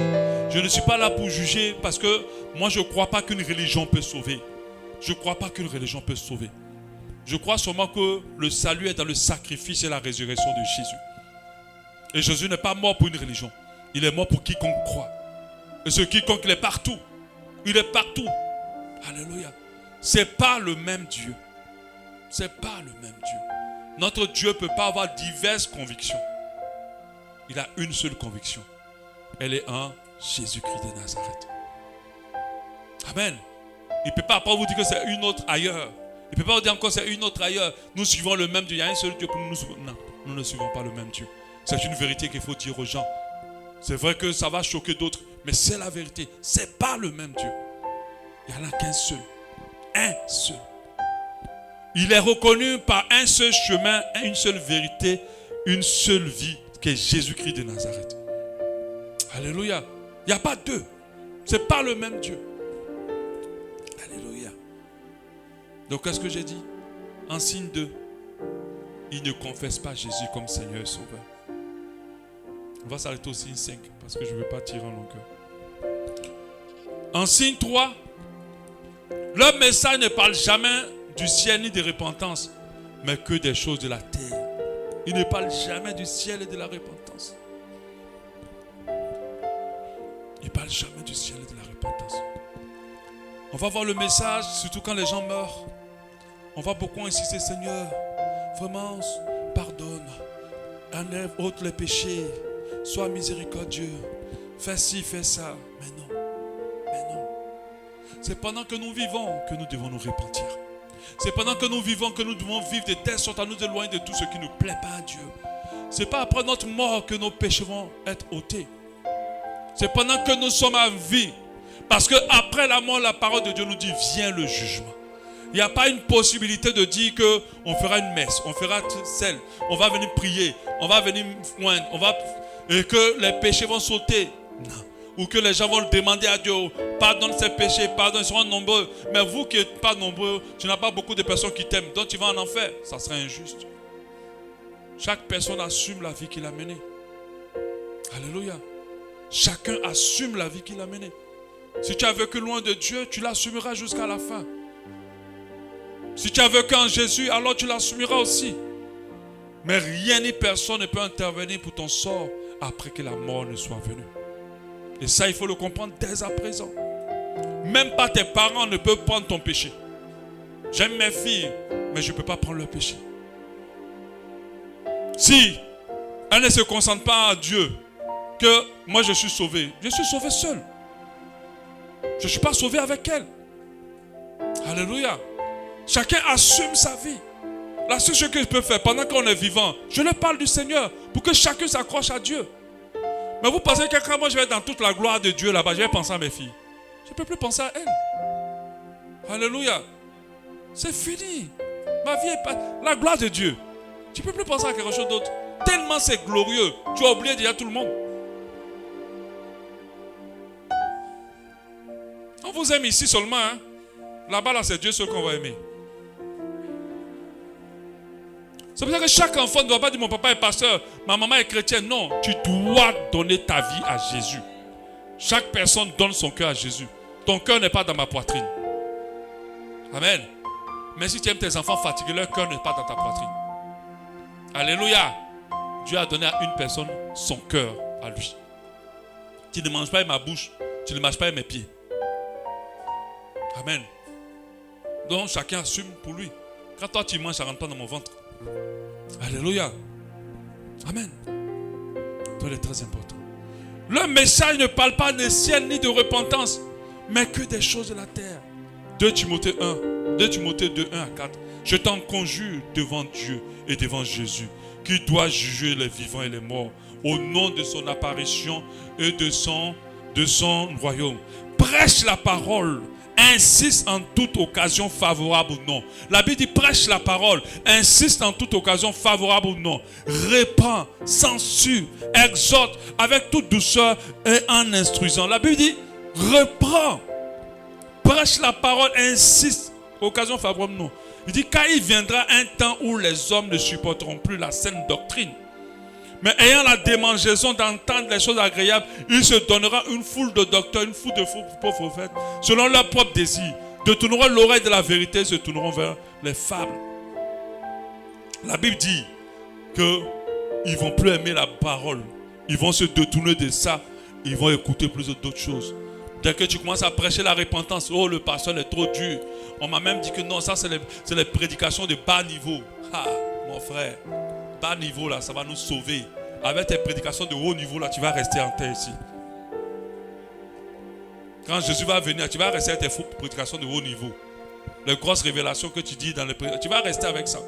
Je ne suis pas là pour juger parce que moi je ne crois pas qu'une religion peut sauver. Je ne crois pas qu'une religion peut sauver. Je crois seulement que le salut est dans le sacrifice et la résurrection de Jésus. Et Jésus n'est pas mort pour une religion. Il est mort pour quiconque croit. Et ce quiconque, il est partout. Il est partout. Alléluia. C'est pas le même Dieu. C'est pas le même Dieu. Notre Dieu ne peut pas avoir diverses convictions. Il a une seule conviction. Elle est en Jésus-Christ de Nazareth. Amen. Il ne peut pas après vous dire que c'est une autre ailleurs. Il ne peut pas vous dire encore que c'est une autre ailleurs. Nous suivons le même Dieu. Il y a un seul Dieu pour nous. Non, nous ne suivons pas le même Dieu. C'est une vérité qu'il faut dire aux gens. C'est vrai que ça va choquer d'autres, mais c'est la vérité. Ce n'est pas le même Dieu. Il n'y en a qu'un seul. Un seul. Il est reconnu par un seul chemin, une seule vérité, une seule vie, qui est Jésus-Christ de Nazareth. Alléluia. Il n'y a pas deux. Ce n'est pas le même Dieu. Alléluia. Donc, qu'est-ce que j'ai dit? En signe 2, il ne confesse pas Jésus comme Seigneur et Sauveur. On va s'arrêter au signe 5 parce que je ne veux pas tirer en longueur. En signe 3, leur message ne parle jamais du ciel ni de repentance, mais que des choses de la terre. Il ne parle jamais du ciel et de la repentance. Il ne parle jamais du ciel et de la repentance. On va voir le message, surtout quand les gens meurent. On va beaucoup insister, Seigneur, vraiment, pardonne, enlève, ôte les péchés, sois miséricordieux, fais ci, fais ça. Mais non, mais non. C'est pendant que nous vivons que nous devons nous repentir. C'est pendant que nous vivons que nous devons vivre de telle sorte à nous éloigner de tout ce qui ne plaît pas à Dieu. C'est pas après notre mort que nos péchés vont être ôtés. C'est pendant que nous sommes en vie. Parce que après la mort, la parole de Dieu nous dit, vient le jugement. Il n'y a pas une possibilité de dire qu'on fera une messe, on fera celle, on va venir prier, on va venir moindre, et que les péchés vont sauter. Non. ou que les gens vont demander à Dieu, pardonne ses péchés, pardonne, ils seront nombreux. Mais vous qui n'êtes pas nombreux, tu n'as pas beaucoup de personnes qui t'aiment, donc tu vas en enfer. Ça serait injuste. Chaque personne assume la vie qu'il a menée. Alléluia. Chacun assume la vie qu'il a menée. Si tu as vécu loin de Dieu, tu l'assumeras jusqu'à la fin. Si tu as vécu en Jésus, alors tu l'assumeras aussi. Mais rien ni personne ne peut intervenir pour ton sort après que la mort ne soit venue. Et ça, il faut le comprendre dès à présent. Même pas tes parents ne peuvent prendre ton péché. J'aime mes filles, mais je ne peux pas prendre leur péché. Si elles ne se concentrent pas à Dieu, que moi je suis sauvé seul. Je ne suis pas sauvé avec elles. Alléluia. Chacun assume sa vie. La seule chose que je peux faire pendant qu'on est vivant, je leur parle du Seigneur pour que chacun s'accroche à Dieu. Mais vous pensez que quand moi je vais dans toute la gloire de Dieu là-bas, je vais penser à mes filles. Je ne peux plus penser à elles. Alléluia. C'est fini. Ma vie est pas... La gloire de Dieu. Tu ne peux plus penser à quelque chose d'autre. Tellement c'est glorieux. Tu as oublié déjà tout le monde. On vous aime ici seulement. Hein? Là-bas, là, c'est Dieu seul qu'on va aimer. C'est pour ça que chaque enfant ne doit pas dire mon papa est pasteur, ma maman est chrétienne. Non, tu dois donner ta vie à Jésus. Chaque personne donne son cœur à Jésus. Ton cœur n'est pas dans ma poitrine. Amen. Mais si tu aimes tes enfants fatigués, leur cœur n'est pas dans ta poitrine. Alléluia. Dieu a donné à une personne son cœur à lui. Tu ne manges pas avec ma bouche, tu ne manges pas avec mes pieds. Amen. Donc chacun assume pour lui. Quand toi tu manges, ça ne rentre pas dans mon ventre. Alléluia. Amen. Tout est très important. Le message ne parle pas de ciel ni de repentance, mais que des choses de la terre. 2 Timothée 2, 1 à 4. Je t'en conjure devant Dieu et devant Jésus, qui doit juger les vivants et les morts, au nom de son apparition et de son royaume. Prêche la parole. Insiste en toute occasion favorable ou non. La Bible dit prêche la parole. Insiste en toute occasion favorable ou non. Réprends, censure, exhorte avec toute douceur et en instruisant. La Bible dit reprends. Prêche la parole, insiste. Occasion favorable ou non. Il dit car il viendra un temps où les hommes ne supporteront plus la saine doctrine. Mais ayant la démangeaison d'entendre les choses agréables, il se donnera une foule de docteurs, une foule de faux prophètes, selon leur propre désir. Détourneront l'oreille de la vérité et se tourneront vers les fables. La Bible dit qu'ils ne vont plus aimer la parole. Ils vont se détourner de ça. Ils vont écouter plus d'autres choses. Dès que tu commences à prêcher la repentance, oh le pasteur est trop dur. On m'a même dit que non, ça c'est les prédications de bas niveau. Ah, mon frère. Bas niveau là, ça va nous sauver. Avec tes prédications de haut niveau là, tu vas rester en terre ici. Quand Jésus va venir, tu vas rester avec tes prédications de haut niveau. Les grosses révélations que tu dis dans les prédications, tu vas rester avec ça.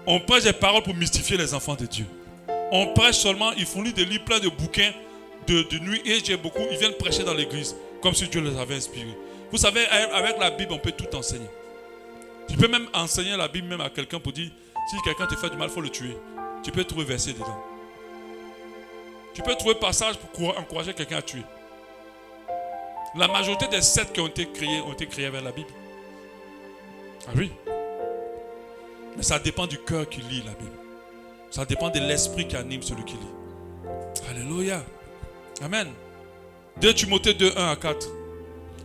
On prêche des paroles pour mystifier les enfants de Dieu. On prêche seulement, ils font lire des livres pleins de bouquins de nuit et j'ai beaucoup, ils viennent prêcher dans l'église comme si Dieu les avait inspirés. Vous savez, avec la Bible, on peut tout enseigner. Tu peux même enseigner la Bible même à quelqu'un pour dire si quelqu'un te fait du mal, il faut le tuer. Tu peux trouver verset dedans. Tu peux trouver passage pour encourager quelqu'un à tuer. La majorité des sectes qui ont été créés avec la Bible. Ah oui. Mais ça dépend du cœur qui lit la Bible. Ça dépend de l'esprit qui anime celui qui lit. Alléluia. Amen. 2 Timothée 2, 1 à 4.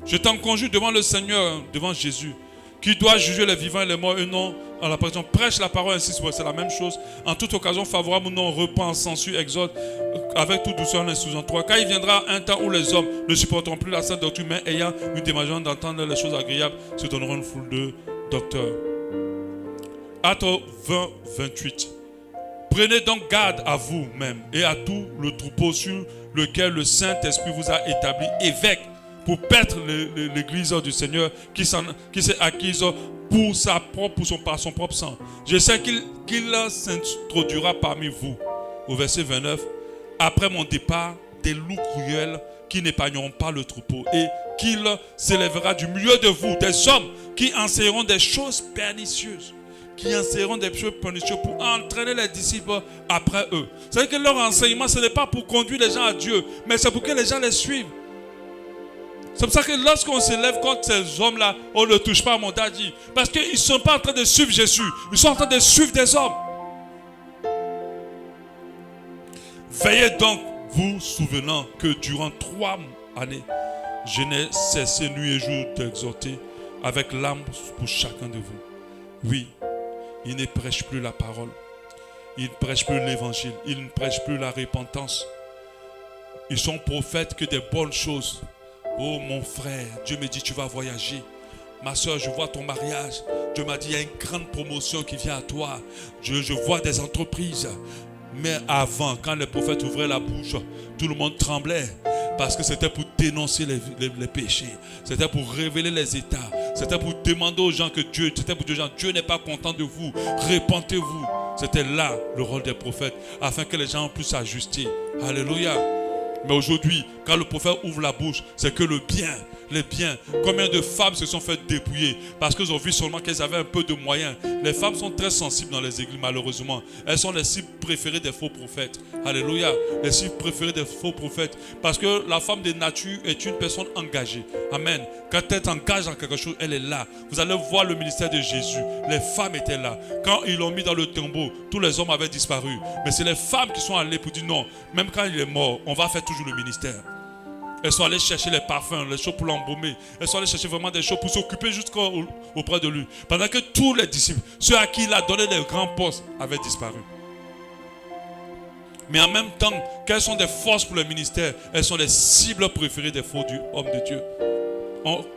Je t'en conjure devant le Seigneur, devant Jésus, qui doit juger les vivants et les morts et non en la présence. Prêche la parole ainsi, c'est la même chose. En toute occasion favorable ou non, repent, censure, exhorte, avec toute douceur en instruisant. 3. Car il viendra un temps où les hommes ne supporteront plus la sainte doctrine, mais ayant une démangeaison d'entendre les choses agréables, se donneront une foule de docteurs. Acte 20, 28. Prenez donc garde à vous-même et à tout le troupeau sur lequel le Saint-Esprit vous a établi évêque pour paître l'église du Seigneur qui s'est acquise par son propre sang. Je sais qu'il s'introduira parmi vous. Au verset 29. Après mon départ, des loups cruels qui n'épargneront pas le troupeau et qu'il s'élèvera du milieu de vous des hommes qui enseigneront des choses pernicieuses, qui enseigneront des choses pernicieuses pour entraîner les disciples après eux. C'est-à-dire que leur enseignement, ce n'est pas pour conduire les gens à Dieu, mais c'est pour que les gens les suivent. C'est pour ça que lorsqu'on s'élève contre ces hommes-là, on ne touche pas à mon daddy. Parce qu'ils ne sont pas en train de suivre Jésus, ils sont en train de suivre des hommes. Veillez donc, vous souvenant que durant 3 années, je n'ai cessé nuit et jour d'exhorter avec l'âme pour chacun de vous. Oui, il ne prêche plus la parole. Il ne prêche plus l'évangile. Il ne prêche plus la repentance. Ils sont prophètes que des bonnes choses. Oh mon frère, Dieu me dit tu vas voyager. Ma soeur, je vois ton mariage. Dieu m'a dit il y a une grande promotion qui vient à toi. Je vois des entreprises. Mais avant, quand les prophètes ouvraient la bouche, tout le monde tremblait. Parce que c'était pour dénoncer les péchés. C'était pour révéler les états. C'était pour demander aux gens que Dieu, c'était pour dire aux gens, Dieu n'est pas content de vous. Repentez-vous. C'était là le rôle des prophètes. Afin que les gens puissent s'ajuster. Alléluia. Mais aujourd'hui, quand le prophète ouvre la bouche, c'est que le bien, les biens. Combien de femmes se sont fait dépouiller parce qu'elles ont vu seulement qu'elles avaient un peu de moyens. Les femmes sont très sensibles dans les églises, malheureusement. Elles sont les cibles préférées des faux prophètes. Alléluia. Les cibles préférées des faux prophètes. Parce que la femme de nature est une personne engagée. Amen. Quand elle s'engage dans quelque chose, elle est là. Vous allez voir le ministère de Jésus. Les femmes étaient là. Quand ils l'ont mis dans le tombeau, tous les hommes avaient disparu. Mais c'est les femmes qui sont allées pour dire non. Même quand il est mort, on va faire toujours le ministère. Elles sont allées chercher les parfums, les choses pour l'embaumer. Elles sont allées chercher vraiment des choses pour s'occuper jusqu'auprès de lui. Pendant que tous les disciples, ceux à qui il a donné les grands postes, avaient disparu. Mais en même temps, quelles sont des forces pour le ministère? Elles sont les cibles préférées des faux hommes de Dieu.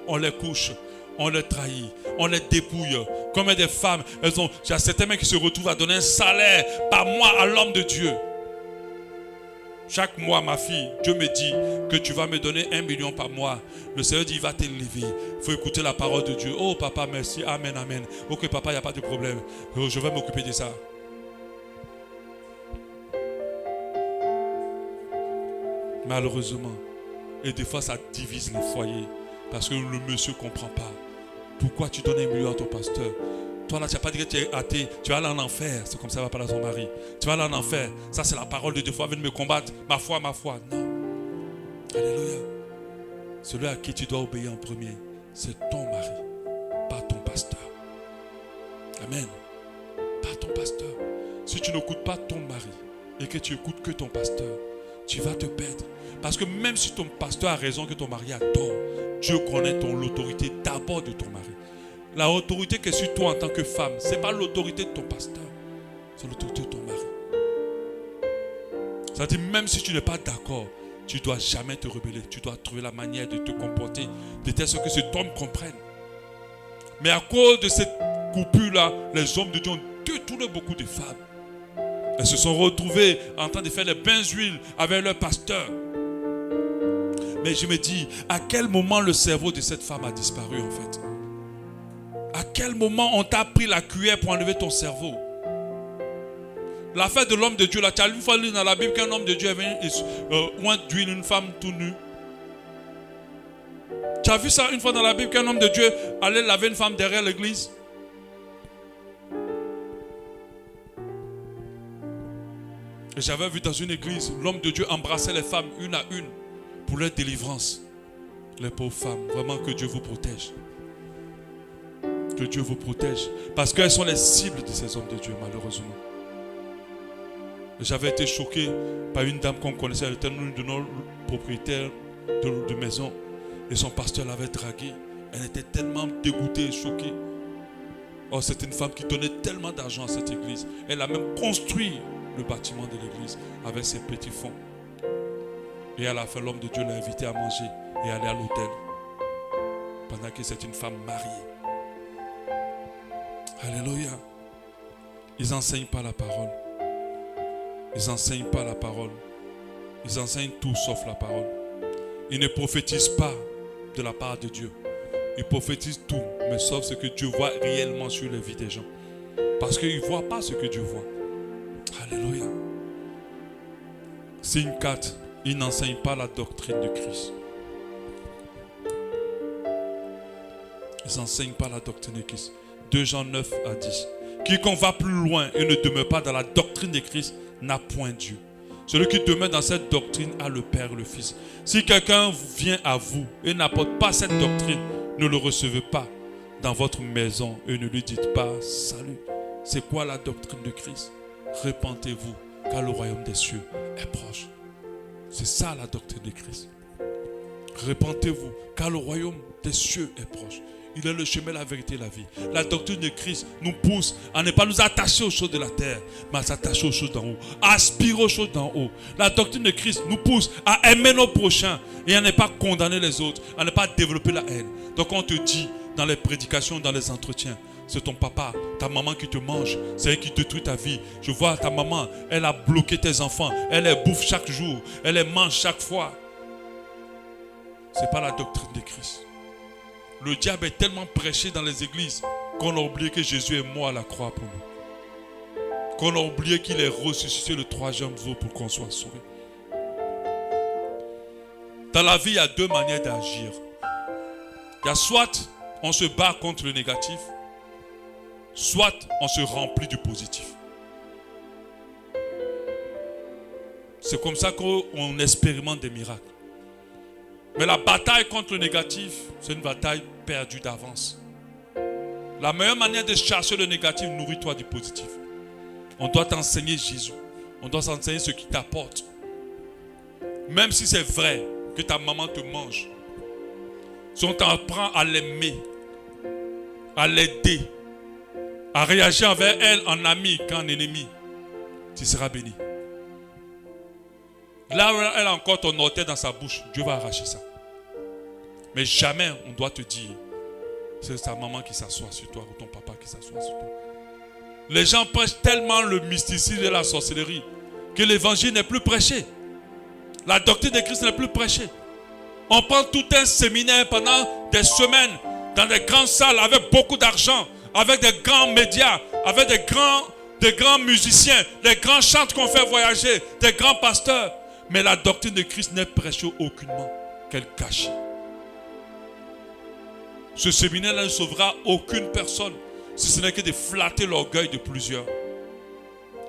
On les couche, on les trahit, on les dépouille. Comme des femmes, il y a certains mecs qui se retrouvent à donner un salaire par mois à l'homme de Dieu. Chaque mois, ma fille, Dieu me dit que tu vas me donner 1 million par mois. Le Seigneur dit, il va t'élever. Il faut écouter la parole de Dieu. Oh papa, merci. Amen, amen. Ok papa, il n'y a pas de problème. Je vais m'occuper de ça. Malheureusement, et des fois ça divise les foyers. Parce que le monsieur ne comprend pas. Pourquoi tu donnes 1 million à ton pasteur? Toi là, tu n'as pas dit que tu es athée. Tu vas aller en enfer. C'est comme ça, va parler à ton mari. Tu vas aller en enfer. Ça, c'est la parole de Dieu. Il faut venir me combattre. Ma foi, ma foi. Non. Alléluia. Celui à qui tu dois obéir en premier, c'est ton mari, pas ton pasteur. Amen. Pas ton pasteur. Si tu n'écoutes pas ton mari et que tu écoutes que ton pasteur, tu vas te perdre. Parce que même si ton pasteur a raison que ton mari a tort, Dieu connaît l'autorité d'abord de ton mari. La autorité que sur toi en tant que femme, ce n'est pas l'autorité de ton pasteur, c'est l'autorité de ton mari. Ça dit, même si tu n'es pas d'accord, tu ne dois jamais te rebeller. Tu dois trouver la manière de te comporter de telle sorte que cet homme comprenne. Mais à cause de cette coupure-là, les hommes de Dieu ont détourné beaucoup de femmes. Elles se sont retrouvées en train de faire les bains d'huile avec leur pasteur. Mais je me dis, à quel moment le cerveau de cette femme a disparu en fait? À quel moment on t'a pris la cuillère pour enlever ton cerveau? L'affaire de l'homme de Dieu, là, tu as une fois lu dans la Bible qu'un homme de Dieu est venu oint d'huile une femme tout nue. Tu as vu ça une fois dans la Bible qu'un homme de Dieu allait laver une femme derrière l'église? Et j'avais vu dans une église, l'homme de Dieu embrassait les femmes une à une pour leur délivrance. Les pauvres femmes, vraiment que Dieu vous protège. Que Dieu vous protège. Parce qu'elles sont les cibles de ces hommes de Dieu, malheureusement. J'avais été choqué par une dame qu'on connaissait, elle était l'une de nos propriétaires de maison. Et son pasteur l'avait draguée. Elle était tellement dégoûtée et choquée. Oh, c'était une femme qui donnait tellement d'argent à cette église. Elle a même construit le bâtiment de l'église avec ses petits fonds. Et à la fin, l'homme de Dieu l'a invité à manger et aller à l'hôtel. Pendant que c'est une femme mariée. Alléluia. Ils n'enseignent pas la parole. Ils n'enseignent pas la parole. Ils enseignent tout sauf la parole. Ils ne prophétisent pas de la part de Dieu. Ils prophétisent tout, mais sauf ce que Dieu voit réellement sur les vies des gens. Parce qu'ils ne voient pas ce que Dieu voit. Alléluia. Signe 4. Ils n'enseignent pas la doctrine de Christ. Ils n'enseignent pas la doctrine de Christ. 2 Jean 9 à 10. Quiconque va plus loin et ne demeure pas dans la doctrine de Christ n'a point Dieu. Celui qui demeure dans cette doctrine a le Père et le Fils. Si quelqu'un vient à vous et n'apporte pas cette doctrine, ne le recevez pas dans votre maison et ne lui dites pas salut. C'est quoi la doctrine de Christ? Repentez-vous car le royaume des cieux est proche. C'est ça la doctrine de Christ. Repentez-vous car le royaume des cieux est proche. Il est le chemin, la vérité et la vie. La doctrine de Christ nous pousse à ne pas nous attacher aux choses de la terre, mais à s'attacher aux choses d'en haut, à aspirer aux choses d'en haut. La doctrine de Christ nous pousse à aimer nos prochains et à ne pas condamner les autres, à ne pas développer la haine. Donc on te dit dans les prédications, dans les entretiens, c'est ton papa, ta maman qui te mange, c'est elle qui détruit ta vie. Je vois ta maman, elle a bloqué tes enfants, elle les bouffe chaque jour, elle les mange chaque fois. Ce n'est pas la doctrine de Christ. Le diable est tellement prêché dans les églises qu'on a oublié que Jésus est mort à la croix pour nous. Qu'on a oublié qu'il est ressuscité le troisième jour pour qu'on soit sauvé. Dans la vie, il y a deux manières d'agir. Il y a soit on se bat contre le négatif, soit on se remplit du positif. C'est comme ça qu'on expérimente des miracles. Mais la bataille contre le négatif, c'est une bataille perdue d'avance. La meilleure manière de chasser le négatif, nourris-toi du positif. On doit t'enseigner Jésus. On doit t'enseigner ce qui t'apporte. Même si c'est vrai que ta maman te mange. Si on t'apprend à l'aimer, à l'aider, à réagir envers elle en ami qu'en ennemi, tu seras béni. Là où elle a encore ton orteil dans sa bouche, Dieu va arracher ça. Mais jamais on doit te dire, c'est ta maman qui s'assoit sur toi ou ton papa qui s'assoit sur toi. Les gens prêchent tellement le mysticisme et la sorcellerie que l'évangile n'est plus prêché. La doctrine de Christ n'est plus prêchée. On prend tout un séminaire pendant des semaines dans des grandes salles avec beaucoup d'argent, avec des grands médias, avec des grands musiciens, des grands chants qu'on fait voyager, des grands pasteurs. Mais la doctrine de Christ n'est prêchée aucunement qu'elle cache. Ce séminaire ne sauvera aucune personne, si ce n'est que de flatter l'orgueil de plusieurs.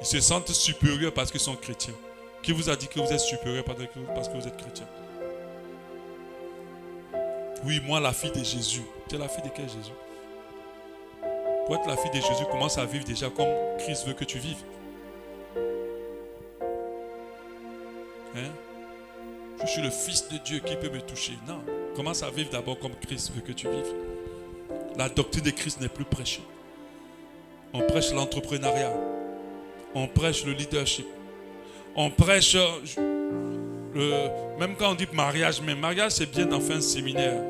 Ils se sentent supérieurs parce qu'ils sont chrétiens. Qui vous a dit que vous êtes supérieur parce que vous êtes chrétien? Oui, moi, la fille de Jésus. Tu es la fille de quel Jésus? Pour être la fille de Jésus, commence à vivre déjà comme Christ veut que tu vives. Hein? Je suis le fils de Dieu, qui peut me toucher? Non, commence à vivre d'abord comme Christ veut que tu vives. La doctrine de Christ n'est plus prêchée. On prêche l'entrepreneuriat. On prêche le leadership. On prêche même quand on dit mariage, mais mariage c'est bien d'en faire un séminaire,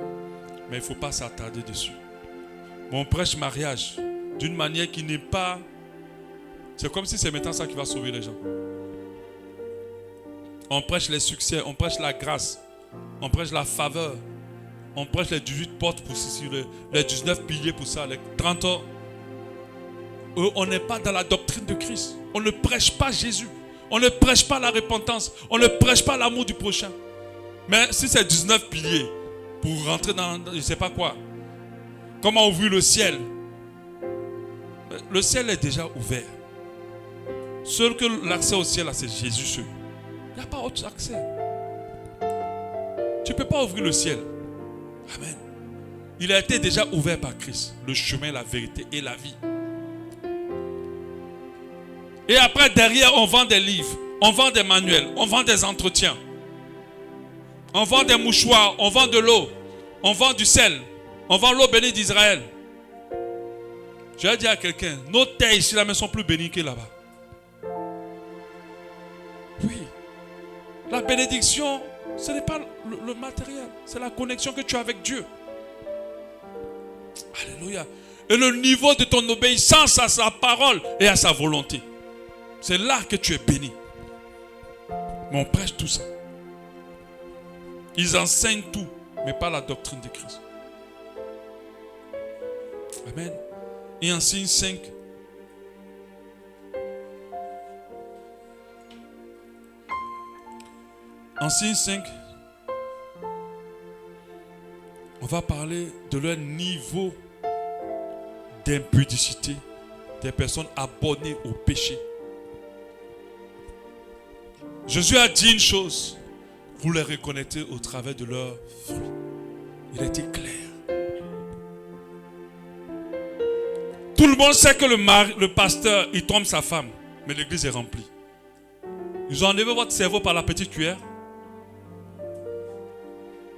mais il ne faut pas s'attarder dessus. Mais on prêche mariage d'une manière qui n'est pas... C'est comme si c'est maintenant ça qui va sauver les gens. On prêche les succès, on prêche la grâce, on prêche la faveur, on prêche les 18 portes pour ceci, les 19 piliers pour ça, les 30 ans. On n'est pas dans la doctrine de Christ. On ne prêche pas Jésus. On ne prêche pas la repentance. On ne prêche pas l'amour du prochain. Mais si c'est 19 piliers pour rentrer dans je ne sais pas quoi, comment ouvrir le ciel? Le ciel est déjà ouvert. Seul que l'accès au ciel, c'est Jésus seul. Il n'y a pas autre accès. Tu ne peux pas ouvrir le ciel. Amen. Il a été déjà ouvert par Christ. Le chemin, la vérité et la vie. Et après, derrière, on vend des livres, on vend des manuels, on vend des entretiens. On vend des mouchoirs, on vend de l'eau, on vend du sel, on vend l'eau bénie d'Israël. Je vais dire à quelqu'un, nos terres ici là, sont plus bénies que là-bas. Oui. La bénédiction, ce n'est pas le matériel, c'est la connexion que tu as avec Dieu. Alléluia. Et le niveau de ton obéissance à sa parole et à sa volonté. C'est là que tu es béni. Mais on prêche tout ça. Ils enseignent tout, mais pas la doctrine de Christ. Amen. Et en signe 5. En signe 5, on va parler de leur niveau d'impudicité des personnes abonnées au péché. Jésus a dit une chose, vous les reconnaîtrez au travers de leurs fruits. Il a été clair. Tout le monde sait que le pasteur, il trompe sa femme, mais l'église est remplie. Ils ont enlevé votre cerveau par la petite cuillère.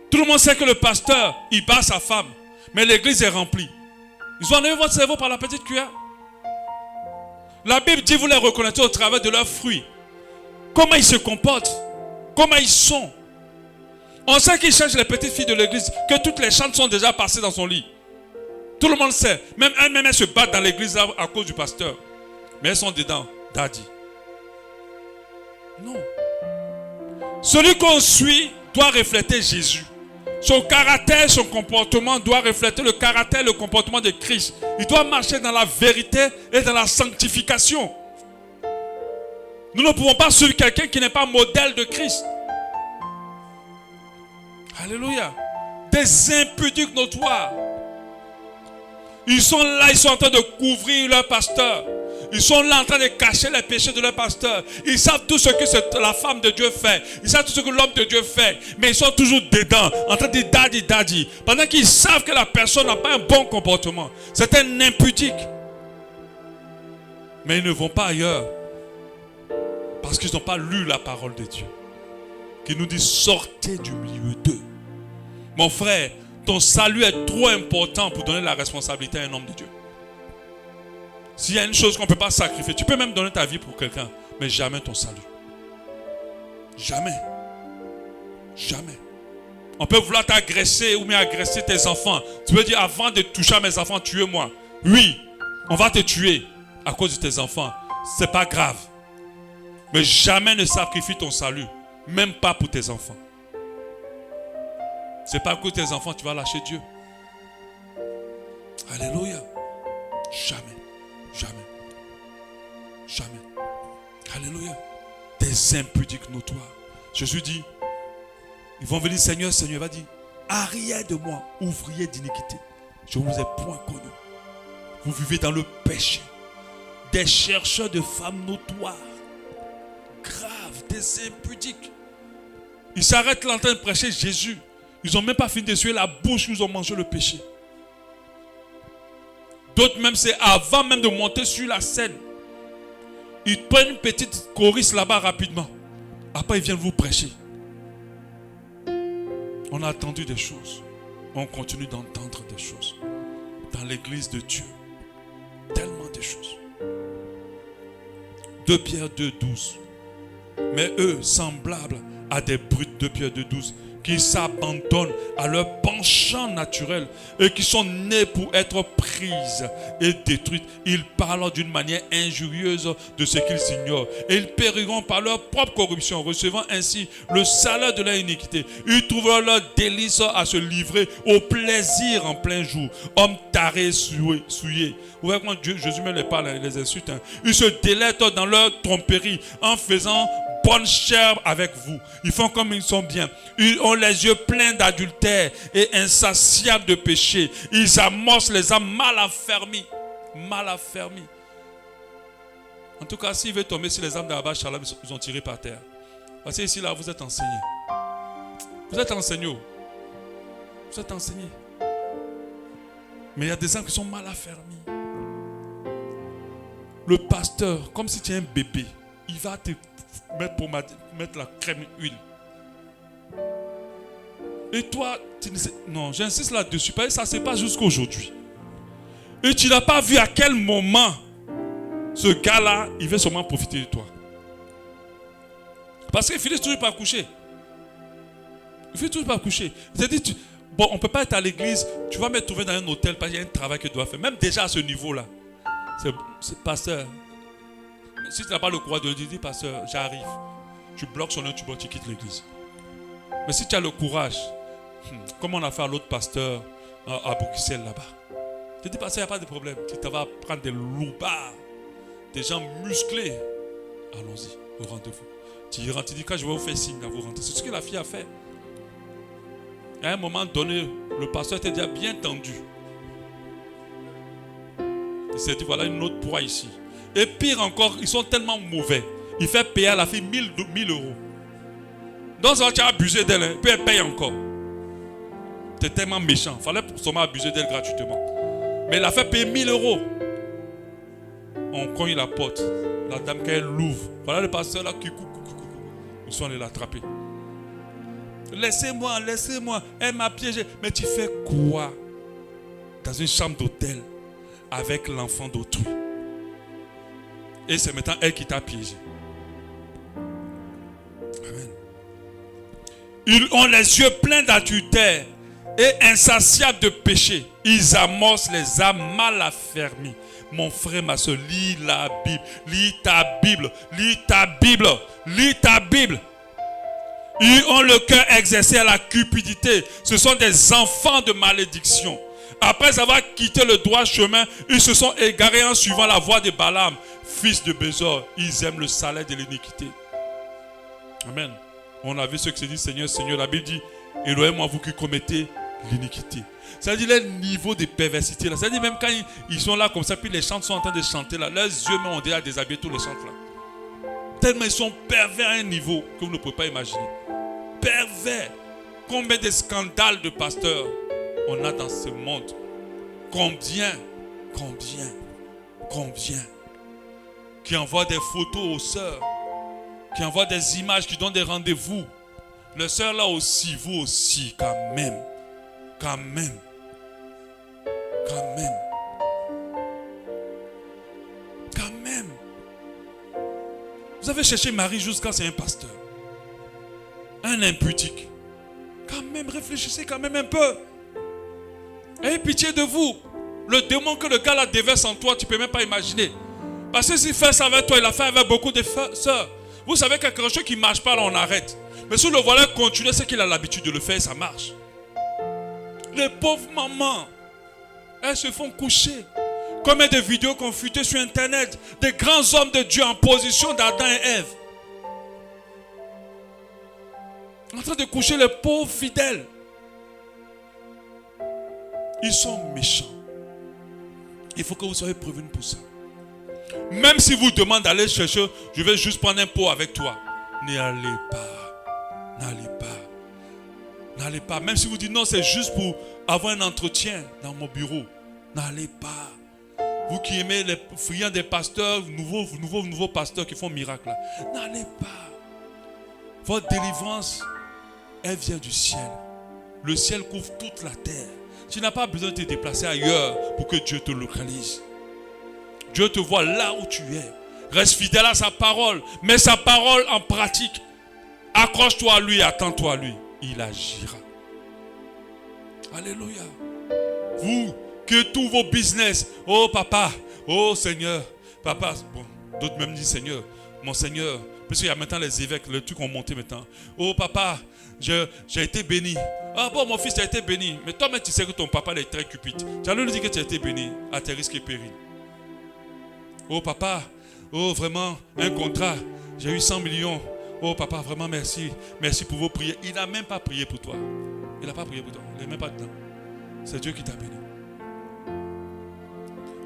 Tout le monde sait que le pasteur, il bat sa femme, mais l'église est remplie. Ils ont enlevé votre cerveau par la petite cuillère. La Bible dit, vous les reconnaîtrez au travers de leurs fruits. Comment ils se comportent, comment ils sont. On sait qu'ils cherchent les petites filles de l'église, que toutes les chantes sont déjà passées dans son lit. Tout le monde sait. Même elles se battent dans l'église à cause du pasteur. Mais elles sont dedans, daddy. Non. Celui qu'on suit doit refléter Jésus. Son caractère, son comportement doit refléter le caractère et le comportement de Christ. Il doit marcher dans la vérité et dans la sanctification. Nous ne pouvons pas suivre quelqu'un qui n'est pas modèle de Christ. Alléluia. Des impudiques notoires. Ils sont là, ils sont en train de couvrir leur pasteur. Ils sont là en train de cacher les péchés de leur pasteur. Ils savent tout ce que la femme de Dieu fait. Ils savent tout ce que l'homme de Dieu fait. Mais ils sont toujours dedans, en train de dire daddy, daddy. Pendant qu'ils savent que la personne n'a pas un bon comportement. C'est un impudique. Mais ils ne vont pas ailleurs. Parce qu'ils n'ont pas lu la parole de Dieu. Qui nous dit sortez du milieu d'eux. Mon frère, ton salut est trop important pour donner la responsabilité à un homme de Dieu. S'il y a une chose qu'on ne peut pas sacrifier, tu peux même donner ta vie pour quelqu'un, mais jamais ton salut. Jamais. Jamais. On peut vouloir t'agresser ou bien agresser tes enfants. Tu veux dire, avant de toucher à mes enfants, tuez-moi. Oui, on va te tuer à cause de tes enfants. C'est pas grave. Mais jamais ne sacrifie ton salut, même pas pour tes enfants. C'est pas que tes enfants, tu vas lâcher Dieu. Alléluia. Jamais. Jamais. Jamais. Alléluia. Des impudiques notoires. Jésus dit, ils vont venir, Seigneur, Seigneur, il va dire, arrière de moi, ouvrier d'iniquité. Je ne vous ai point connu. Vous vivez dans le péché. Des chercheurs de femmes notoires. Graves, des impudiques. Ils s'arrêtent là en train de prêcher Jésus. Ils n'ont même pas fini d'essuyer la bouche où ils ont mangé le péché. D'autres même, c'est avant même de monter sur la scène. Ils prennent une petite choriste là-bas rapidement. Après, ils viennent vous prêcher. On a entendu des choses. On continue d'entendre des choses. Dans l'église de Dieu. Tellement de choses. 2 Pierre 2, 12. Mais eux, semblables à des brutes, 2 Pierre 2, 12, qui s'abandonnent à leur penchant naturel et qui sont nés pour être prises et détruites. Ils parlent d'une manière injurieuse de ce qu'ils ignorent. Et ils périront par leur propre corruption, recevant ainsi le salaire de leur iniquité. Ils trouveront leur délice à se livrer au plaisir en plein jour. Hommes tarés, souillés. Vous voyez comment Jésus me les parle, il les insulte. Ils se délectent dans leur tromperie en faisant bonne chair avec vous. Ils font comme ils sont bien. Ils ont les yeux pleins d'adultère et insatiables de péché. Ils amorcent les âmes mal affermies. Mal affermies. En tout cas, s'il veut tomber sur les âmes d'Abba Shalom, ils ont tiré par terre. Parce que ici, là, vous êtes enseignés. Vous êtes enseignés. Vous êtes enseignés. Mais il y a des âmes qui sont mal affermies. Le pasteur, comme si tu es un bébé, il va te mettre la crème huile. Et toi, tu ne sais, non, j'insiste là-dessus, parce que ça ne se passe jusqu'à aujourd'hui. Et tu n'as pas vu à quel moment ce gars-là, il veut seulement profiter de toi. Parce qu'il finit toujours par coucher. Il finit toujours par coucher. C'est-à-dire, bon, on ne peut pas être à l'église, tu vas me trouver dans un hôtel parce qu'il y a un travail que tu dois faire. Même déjà à ce niveau-là. C'est pasteur. Si tu n'as pas le courage de le dire, pasteur, j'arrive. Tu bloques son nom, tu quittes l'église. Mais si tu as le courage, comme on a fait à l'autre pasteur à Bruxelles là-bas. Tu dis, pasteur, il n'y a pas de problème. Tu vas prendre des loupards, des gens musclés. Allons-y, au rendez-vous. Tu rentres, tu dis, quand je vais vous faire signe, vous rentrez. C'est ce que la fille a fait. À un moment donné, le pasteur était déjà bien tendu. Il s'est dit, voilà une autre proie ici. Et pire encore, ils sont tellement mauvais. Il fait payer à la fille 1000 euros. Donc ça, tu as abusé d'elle, hein. Puis elle paye encore. Tu es tellement méchant. Il fallait seulement abuser d'elle gratuitement. Mais il a fait payer 1000 euros. On cogne la porte. La dame, quand elle l'ouvre, voilà le pasteur là qui coucou. Ils sont allés l'attraper. Laissez-moi. Elle m'a piégé. Mais tu fais quoi dans une chambre d'hôtel avec l'enfant d'autrui? Et c'est maintenant elle qui t'a piégé. Amen. Ils ont les yeux pleins d'adultère et insatiables de péché. Ils amorcent les âmes mal affermies. Mon frère, ma soeur, lis la Bible. Lis ta Bible. Lis ta Bible. Lis ta Bible. Ils ont le cœur exercé à la cupidité. Ce sont des enfants de malédiction. Après avoir quitté le droit chemin, ils se sont égarés en suivant la voie de Balaam, fils de Bézor. Ils aiment le salaire de l'iniquité. Amen. On a vu ce que c'est dit, Seigneur, Seigneur. La Bible dit, éloignez-moi vous qui commettez l'iniquité. C'est-à-dire le niveau de perversité. C'est-à-dire même quand ils sont là comme ça, puis les chants sont en train de chanter là, leurs yeux même ont déjà déshabillé tous les chants là. Tellement ils sont pervers à un niveau que vous ne pouvez pas imaginer. Pervers. Combien de scandales de pasteurs on a dans ce monde? Combien qui envoient des photos aux sœurs, qui envoient des images, qui donnent des rendez-vous. Les sœurs là aussi, vous aussi, quand même. Vous avez cherché Marie jusqu'à c'est un pasteur, un impudique. Quand même, réfléchissez quand même un peu. Ayez pitié de vous. Le démon que le gars là déverse en toi, tu ne peux même pas imaginer. Parce que s'il fait ça avec toi, il a fait avec beaucoup de sœurs. Vous savez qu'il y a quelque chose qui ne marche pas, là on arrête. Mais si le voilà continue, c'est qu'il a l'habitude de le faire, ça marche. Les pauvres mamans, elles se font coucher. Combien de vidéos qu'on fuitait sur internet, des grands hommes de Dieu en position d'Adam et Ève, en train de coucher les pauvres fidèles. Ils sont méchants. Il faut que vous soyez prévenus pour ça. Même si vous demandez d'aller chercher, je vais juste prendre un pot avec toi. N'allez pas. Même si vous dites non, c'est juste pour avoir un entretien dans mon bureau. N'allez pas. Vous qui aimez les friands des pasteurs, nouveaux pasteurs qui font miracle. N'allez pas. Votre délivrance, elle vient du ciel. Le ciel couvre toute la terre. Tu n'as pas besoin de te déplacer ailleurs pour que Dieu te localise. Dieu te voit là où tu es. Reste fidèle à sa parole. Mets sa parole en pratique. Accroche-toi à lui, attends-toi à lui. Il agira. Alléluia. Vous, que tous vos business, oh papa, oh Seigneur, papa, bon, d'autres même disent Seigneur, mon Seigneur, parce qu'il y a maintenant les évêques, le truc ont monté maintenant. Oh papa, j'ai été béni. Ah bon, mon fils, tu as été béni. Mais toi, tu sais que ton papa est très cupide. Tu as lui dit que tu as été béni à tes risques et périls. Oh papa, oh vraiment, un contrat, j'ai eu 100 millions. Oh papa, vraiment merci. Merci pour vos prières. Il n'a même pas prié pour toi. Il n'a pas prié pour toi. Il n'est même pas dedans. C'est Dieu qui t'a béni.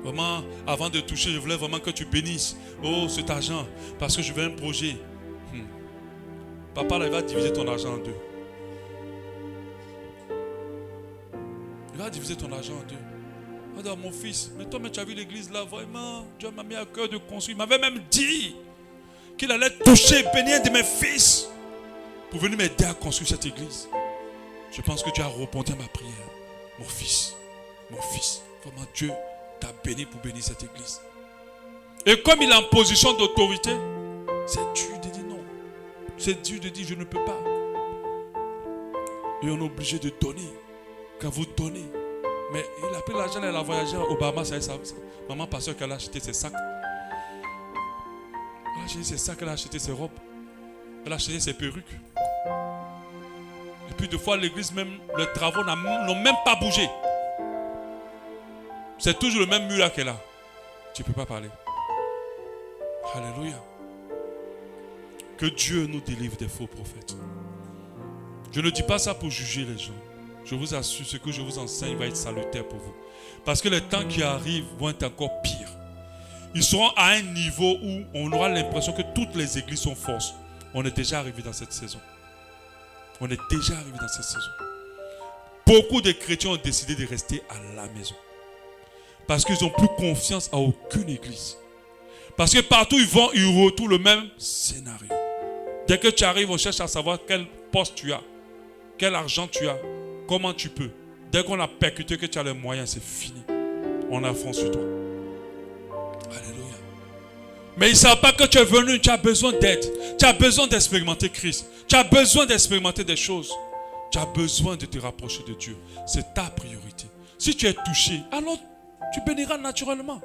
Vraiment, avant de toucher, je voulais vraiment que tu bénisses. Oh, cet argent. Parce que je veux un projet. Papa, là, il va diviser ton argent en deux. Il va diviser ton argent en deux. Regarde, mon fils, mais toi, tu as vu l'église là, vraiment, Dieu m'a mis à cœur de construire. Il m'avait même dit qu'il allait toucher, bénir un de mes fils pour venir m'aider à construire cette église. Je pense que tu as répondu à ma prière. Mon fils, vraiment Dieu t'a béni pour bénir cette église. Et comme il est en position d'autorité, c'est dur de dire non. C'est dur de dire je ne peux pas. Et on est obligé de donner. Quand vous donnez. Mais il a pris l'argent, elle a voyagé à Obama, ça. Maman pasteur qu'elle a acheté ses sacs. Elle a acheté ses sacs, elle a acheté ses robes. Elle a acheté ses perruques. Et puis deux fois l'église même, les travaux n'ont même pas bougé. C'est toujours le même mur là qu'elle a. Tu ne peux pas parler. Alléluia. Que Dieu nous délivre des faux prophètes. Je ne dis pas ça pour juger les gens. Je vous assure, ce que je vous enseigne va être salutaire pour vous. Parce que les temps qui arrivent vont être encore pires. ils seront à un niveau où on aura l'impression que toutes les églises sont fausses. On est déjà arrivé dans cette saison. On est déjà arrivé dans cette saison. Beaucoup de chrétiens ont décidé de rester à la maison. Parce qu'ils n'ont plus confiance à aucune église. Parce que partout où ils vont, ils retrouvent le même scénario. Dès que tu arrives, on cherche à savoir quel poste tu as, quel argent tu as, comment tu peux. Dès qu'on a percuté que tu as les moyens, c'est fini. On a fond sur toi. Alléluia. Mais ils ne savent pas que tu es venu, tu as besoin d'aide. Tu as besoin d'expérimenter Christ. Tu as besoin d'expérimenter des choses. Tu as besoin de te rapprocher de Dieu. C'est ta priorité. Si tu es touché, alors tu béniras naturellement.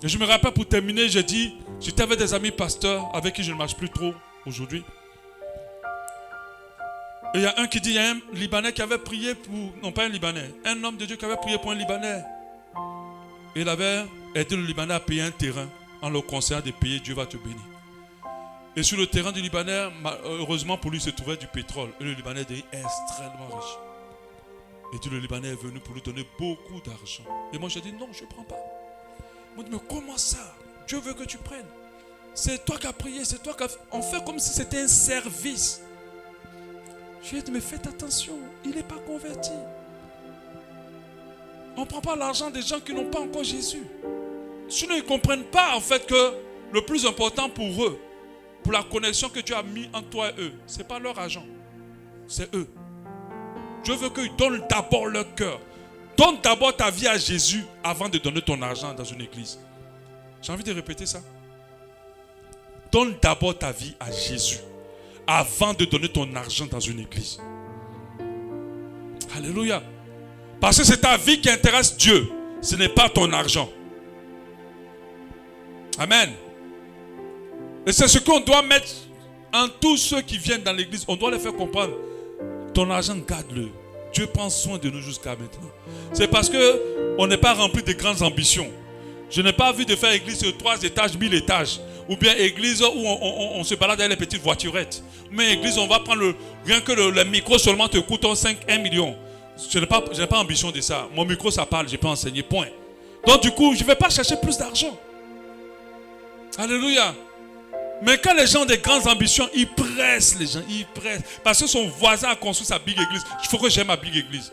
Et je me rappelle pour terminer, j'ai dit, j'étais avec des amis pasteurs avec qui je ne marche plus trop aujourd'hui. Et il y a un qui dit, il y a un Libanais qui avait prié pour, non pas un Libanais, un homme de Dieu qui avait prié pour un Libanais. Et il avait aidé le Libanais à payer un terrain en le conseillant de payer, Dieu va te bénir. Et sur le terrain du Libanais, heureusement pour lui, se trouvait du pétrole. Et le Libanais est extrêmement riche. Et Dieu, le Libanais est venu pour lui donner beaucoup d'argent. Et moi, j'ai dit, non, je ne prends pas. Moi, mais comment ça? Dieu veut que tu prennes. C'est toi qui as prié, c'est toi qui as... On fait comme si c'était un service. Je lui ai dit, mais faites attention, il n'est pas converti. On ne prend pas l'argent des gens qui n'ont pas encore Jésus. Sinon, ils ne comprennent pas en fait que le plus important pour eux, pour la connexion que Dieu a mis entre toi et eux, ce n'est pas leur argent, c'est eux. Dieu veut qu'ils donnent d'abord leur cœur. Donne d'abord ta vie à Jésus avant de donner ton argent dans une église. J'ai envie de répéter ça. Donne d'abord ta vie à Jésus avant de donner ton argent dans une église. Alléluia. Parce que c'est ta vie qui intéresse Dieu. Ce n'est pas ton argent. Amen. Et c'est ce qu'on doit mettre en tous ceux qui viennent dans l'église. On doit les faire comprendre. Ton argent, garde-le. Dieu prend soin de nous jusqu'à maintenant. C'est parce qu'on n'est pas rempli de grandes ambitions. Je n'ai pas vu de faire église sur 3 étages, 1000 étages. Ou bien église où on se balade avec les petites voiturettes. Mais église, on va prendre rien que le micro seulement te coûte 1 million. Je n'ai pas ambition de ça. Mon micro, ça parle, je peux enseigner, point. Donc du coup, je ne vais pas chercher plus d'argent. Alléluia. Mais quand les gens ont des grandes ambitions, ils pressent les gens, ils pressent. Parce que son voisin a construit sa big église. Il faut que j'aime ma big église.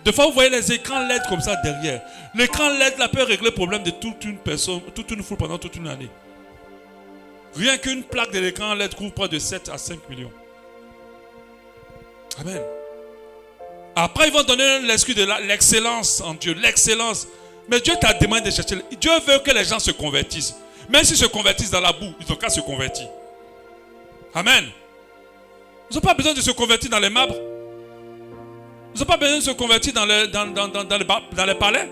Des fois, vous voyez les écrans LED comme ça derrière. L'écran LED là peut régler le problème de toute une personne, toute une foule pendant toute une année. Rien qu'une plaque de l'écran LED coûte près de 7 à 5 millions. Amen. Après, ils vont donner l'excuse de l'excellence en Dieu, l'excellence. Mais Dieu t'a demandé de chercher. Dieu veut que les gens se convertissent. Même s'ils se convertissent dans la boue, ils n'ont qu'à se convertir. Amen. Ils n'ont pas besoin de se convertir dans les marbres. Ils n'ont pas besoin de se convertir dans les palais.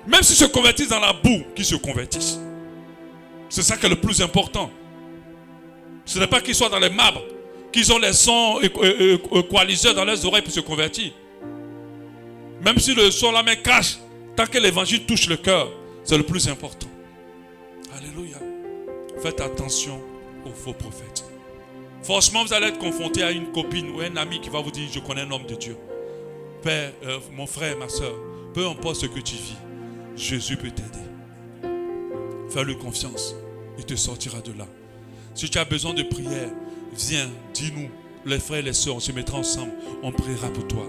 Même s'ils se convertissent dans la boue, qu'ils se convertissent. C'est ça qui est le plus important. Ce n'est pas qu'ils soient dans les marbres, qu'ils ont les sons coaliseurs dans leurs oreilles pour se convertir. Même si le son là mais cache, tant que l'évangile touche le cœur, c'est le plus important. Alléluia. Faites attention aux faux prophètes. Forcément, vous allez être confronté à une copine ou un ami qui va vous dire, je connais un homme de Dieu. Père, mon frère, ma soeur, peu importe ce que tu vis, Jésus peut t'aider. Fais-lui confiance. Il te sortira de là. Si tu as besoin de prière, viens, dis-nous. Les frères et les sœurs, on se mettra ensemble. On priera pour toi.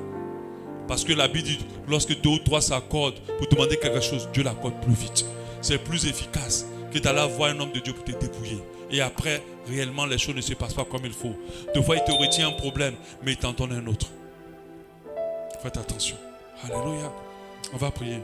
Parce que la Bible dit, lorsque 2 ou 3 s'accordent pour demander quelque chose, Dieu l'accorde plus vite. C'est plus efficace que d'aller voir un homme de Dieu pour te dépouiller. Et après, réellement, les choses ne se passent pas comme il faut. Des fois, il te retient un problème, mais il t'en donne un autre. Faites attention. Alléluia. On va prier.